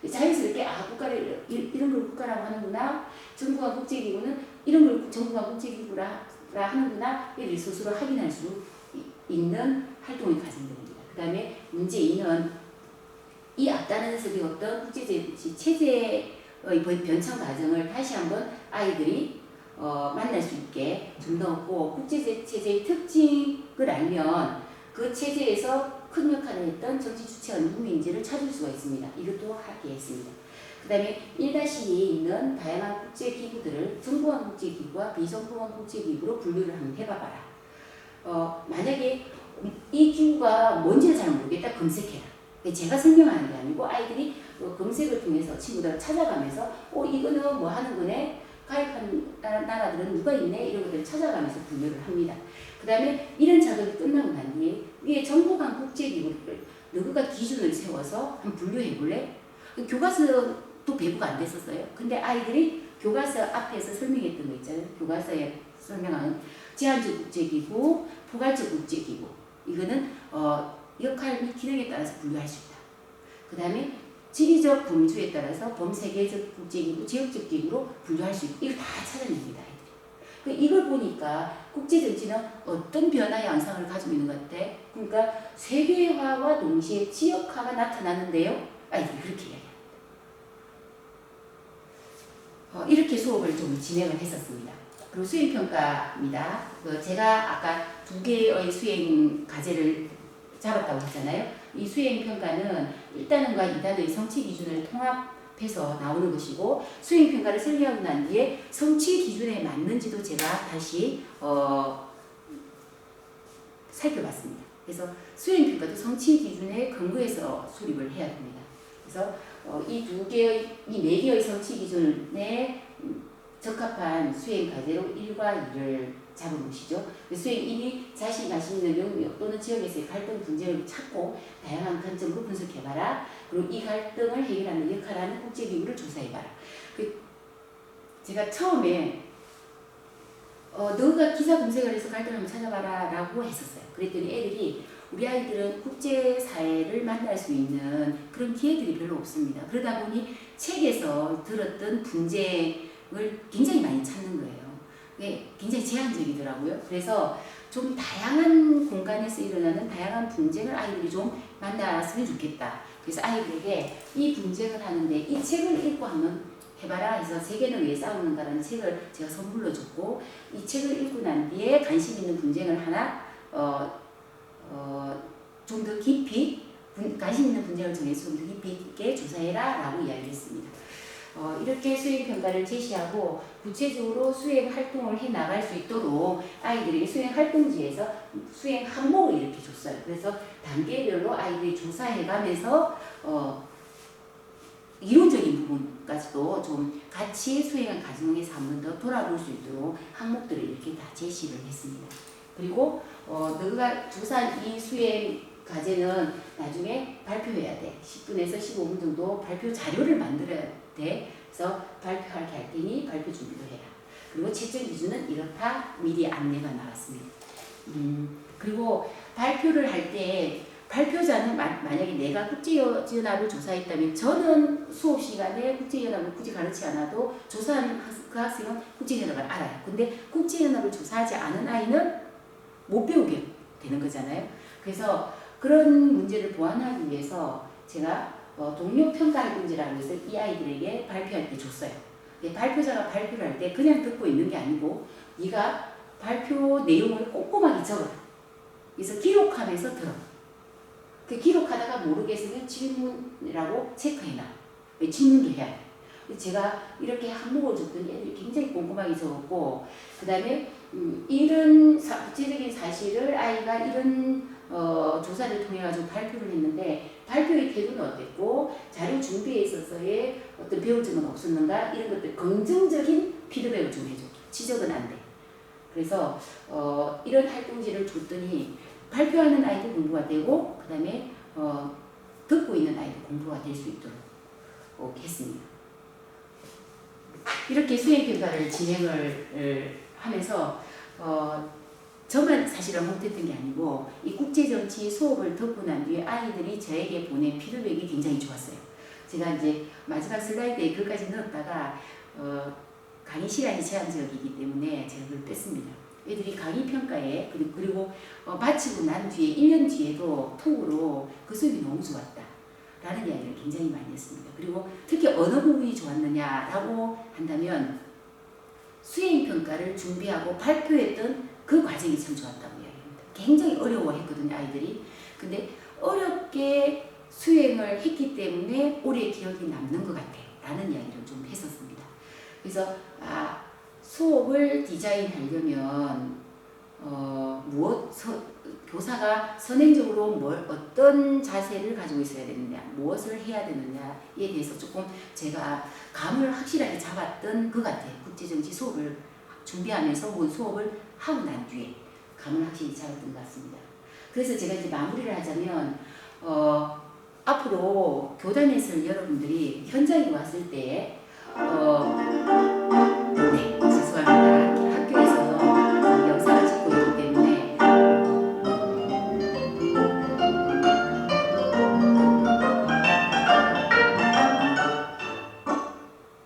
자연스럽게 국가를 이런 걸 국가라고 하는구나, 정부와 국제기구는 이런 걸 정부와 국제기구라 하는구나, 애들이 스스로 확인할 수 있는 활동의 과정들입니다. 그 다음에 문제 2는 이 앞단에서 배웠던 국제체제의 변천 과정을 다시 한번 아이들이 만날 수 있게 좀 넣었고, 국제체제의 특징을 알면 그 체제에서 큰 역할을 했던 정치 주체가 누구인지를 찾을 수가 있습니다. 이것도 하게 했습니다. 그 다음에 1-2에 있는 다양한 국제기구들을 정부간 국제기구와 비정부간 국제기구로 분류를 한번 해봐봐라. 만약에 이 기구가 뭔지를 잘 모르겠다, 검색해라. 제가 설명하는 게 아니고 아이들이 검색을 통해서 친구들을 찾아가면서 이거는 뭐 하는 거네, 가입한 나라들은 누가 있네, 이런 것들을 찾아가면서 분류를 합니다. 그 다음에 이런 작업이 끝나고 난 뒤에 위에 정부간 국제기구를 너가 기준을 세워서 한번 분류해 볼래? 교과서도 배부가 안 됐었어요. 근데 아이들이 교과서 앞에서 설명했던 거 있잖아요. 교과서에 설명하는 제한적 국제기구, 포괄적 국제기구, 이거는 역할 및 기능에 따라서 분류할 수 있다. 그 다음에 지리적 범주에 따라서 범세계적 국제기구, 지역적 기구로 분류할 수 있다. 이걸 다 찾아냅니다. 아이들이. 이걸 보니까 국제정치는 어떤 변화 양상을 가지고 있는 것 같아? 그러니까 세계화와 동시에 지역화가 나타나는데요. 아이들이 그렇게 이야기합니다. 이렇게 수업을 좀 진행을 했었습니다. 그리고 수행평가입니다. 제가 아까 2개의 수행 과제를 잡았다고 했잖아요. 이 수행평가는 1단원과 2단원의 성취 기준을 통합해서 나오는 것이고, 수행평가를 설계하고 난 뒤에 성취 기준에 맞는지도 제가 다시 살펴봤습니다. 그래서 수행평가도 성취 기준에 근거해서 수립을 해야 됩니다. 그래서 이 4개의 성취 기준에 적합한 수행 과제로 1과 2를 잡은 것이죠. 수행 1이 자신이 가지고 있는 영역 또는 지역에서의 갈등 분쟁을 찾고 다양한 관점으로 분석해봐라. 그리고 이 갈등을 해결하는 역할하는 국제기구를 조사해봐라. 제가 처음에 너가 기사 검색을 해서 갈등을 한번 찾아봐라 라고 했었어요. 그랬더니 애들이 우리 아이들은 국제사회를 만날 수 있는 그런 기회들이 별로 없습니다. 그러다 보니 책에서 들었던 분쟁을 굉장히 많이 찾는 거예요. 그게 굉장히 제한적이더라고요. 그래서 좀 다양한 공간에서 일어나는 다양한 분쟁을 아이들이 좀 만났으면 좋겠다. 그래서 아이들에게 이 분쟁을 하는데 이 책을 읽고 한번 해봐라 해서 세계는 왜 싸우는가라는 책을 제가 선물로 줬고, 이 책을 읽고 난 뒤에 관심 있는 분쟁을 하나 좀 더 깊이 관심 있는 분쟁을 정해서 좀 더 깊이 있게 조사해라 라고 이야기를 했습니다. 이렇게 수행평가를 제시하고 구체적으로 수행 활동을 해 나갈 수 있도록 아이들에게 수행 활동지에서 수행 항목을 이렇게 줬어요. 그래서 단계별로 아이들이 조사해가면서 이론적인 부분까지도 좀 같이 수행한 과정에서 한 번 더 돌아볼 수 있도록 항목들을 이렇게 다 제시를 했습니다. 그리고 너가 조사한 이 수행 과제는 나중에 발표해야 돼. 10분에서 15분 정도 발표 자료를 만들어야 돼. 그래서 발표할 게 할 테니 발표 준비도 해라. 그리고 채점 기준은 이렇다. 미리 안내가 나왔습니다. 그리고 발표를 할 때 발표자는 만약에 내가 국제연합을 조사했다면 저는 수업 시간에 국제연합을 굳이 가르치지 않아도 조사하는 그 학생은 국제연합을 알아요. 근데 국제연합을 조사하지 않은 아이는 못 배우게 되는 거잖아요. 그래서 그런 문제를 보완하기 위해서 제가 동료 평가 활동지라는 것을 이 아이들에게 발표할 때 줬어요. 발표자가 발표를 할 때 그냥 듣고 있는 게 아니고 네가 발표 내용을 꼼꼼하게 적어라. 그래서 기록하면서 들어. 그 기록하다가 모르겠으면 질문이라고 체크해놔. 질문도 해야 돼. 제가 이렇게 항목을 줬더니 애들이 굉장히 꼼꼼하게 적었고, 그 다음에 이런 구체적인 사실을 아이가 이런 조사를 통해 가지고 발표를 했는데 발표의 태도는 어땠고 자료 준비에 있어서의 어떤 배울 점은 없었는가, 이런 것들 긍정적인 피드백을 좀 해줘. 지적은 안 돼. 그래서 이런 활동지를 줬더니 발표하는 아이도 공부가 되고 그 다음에 듣고 있는 아이도 공부가 될 수 있도록 했습니다. 이렇게 수행평가를 진행을 하면서 저만 사실은 못했던 게 아니고 이 국제정치 수업을 듣고 난 뒤에 아이들이 저에게 보낸 피드백이 굉장히 좋았어요. 제가 이제 마지막 슬라이드에 그것까지 넣었다가 강의 시간이 제한적이기 때문에 제가 그걸 뺐습니다. 애들이 강의 평가에 그리고 마치고 난 뒤에 1년 뒤에도 톡으로 그 수업이 너무 좋았다 라는 이야기를 굉장히 많이 했습니다. 그리고 특히 어느 부분이 좋았느냐라고 한다면 수행평가를 준비하고 발표했던 그 과정이 참 좋았다고 이야기합니다. 굉장히 어려워했거든요, 아이들이. 근데 어렵게 수행을 했기 때문에 오래 기억이 남는 것 같아 라는 이야기를 좀 했었습니다. 그래서 수업을 디자인하려면 교사가 선행적으로 어떤 자세를 가지고 있어야 되느냐, 무엇을 해야 되느냐에 대해서 조금 제가 감을 확실하게 잡았던 것 같아요. 국제정치 수업을 준비하면서 혹은 수업을 하고 난 뒤에 감을 확실히 잡았던 것 같습니다. 그래서 제가 이제 마무리를 하자면 앞으로 교단에서 여러분들이 현장에 왔을 때 네, 죄송합니다. 학교에서 영상을 찍고 있기 때문에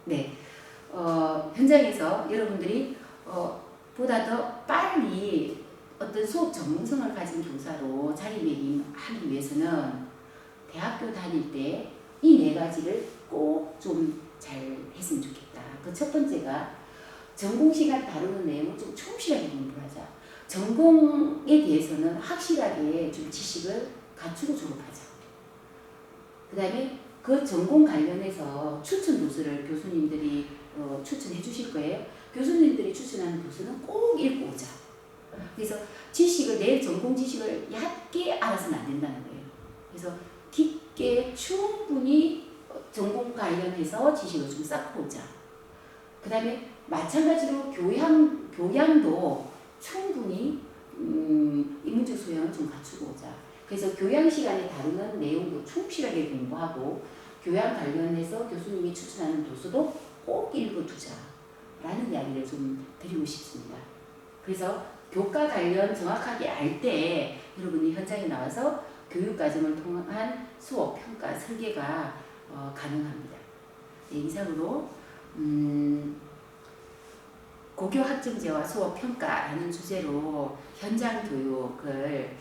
네, 현장에서 여러분들이 보다 더 빨리 어떤 수업 전문성을 가진 교사로 자리매김하기 위해서는 대학교 다닐 때 이 네 가지를 꼭 좀 잘 했으면 좋겠다. 그 첫 번째가 전공 시간 다루는 내용을 좀 충실하게 공부를 하자. 전공에 대해서는 확실하게 좀 지식을 갖추고 졸업하자. 그 다음에 그 전공 관련해서 추천 도서를 교수님들이 추천해 주실 거예요. 교수님들이 추천하는 도서는 꼭 읽고 오자. 그래서 내 전공 지식을 얕게 알아서는 안 된다는 거예요. 그래서 깊게 충분히 전공 관련해서 지식을 좀 쌓고 오자. 그 다음에 마찬가지로 교양도 충분히 인문적 소양을 좀 갖추고 오자. 그래서 교양 시간에 다루는 내용도 충실하게 공부하고 교양 관련해서 교수님이 추천하는 도서도 꼭 읽어두자 라는 이야기를 좀 드리고 싶습니다. 그래서 교과 관련 정확하게 알 때 여러분이 현장에 나와서 교육과정을 통한 수업, 평가, 설계가 가능합니다. 네, 이상으로 고교 학점제와 수업 평가라는 주제로 현장 교육을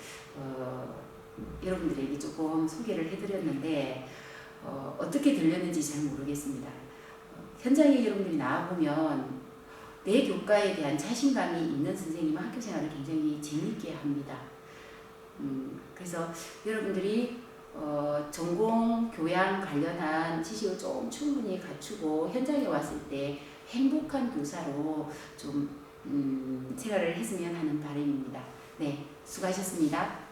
여러분들에게 조금 소개를 해드렸는데 어떻게 들렸는지 잘 모르겠습니다. 현장에 여러분들이 나와보면 내 교과에 대한 자신감이 있는 선생님은 학교 생활을 굉장히 재미있게 합니다. 그래서 여러분들이 전공 교양 관련한 지식을 좀 충분히 갖추고 현장에 왔을 때 행복한 교사로 좀 생활을 했으면 하는 바람입니다. 네, 수고하셨습니다.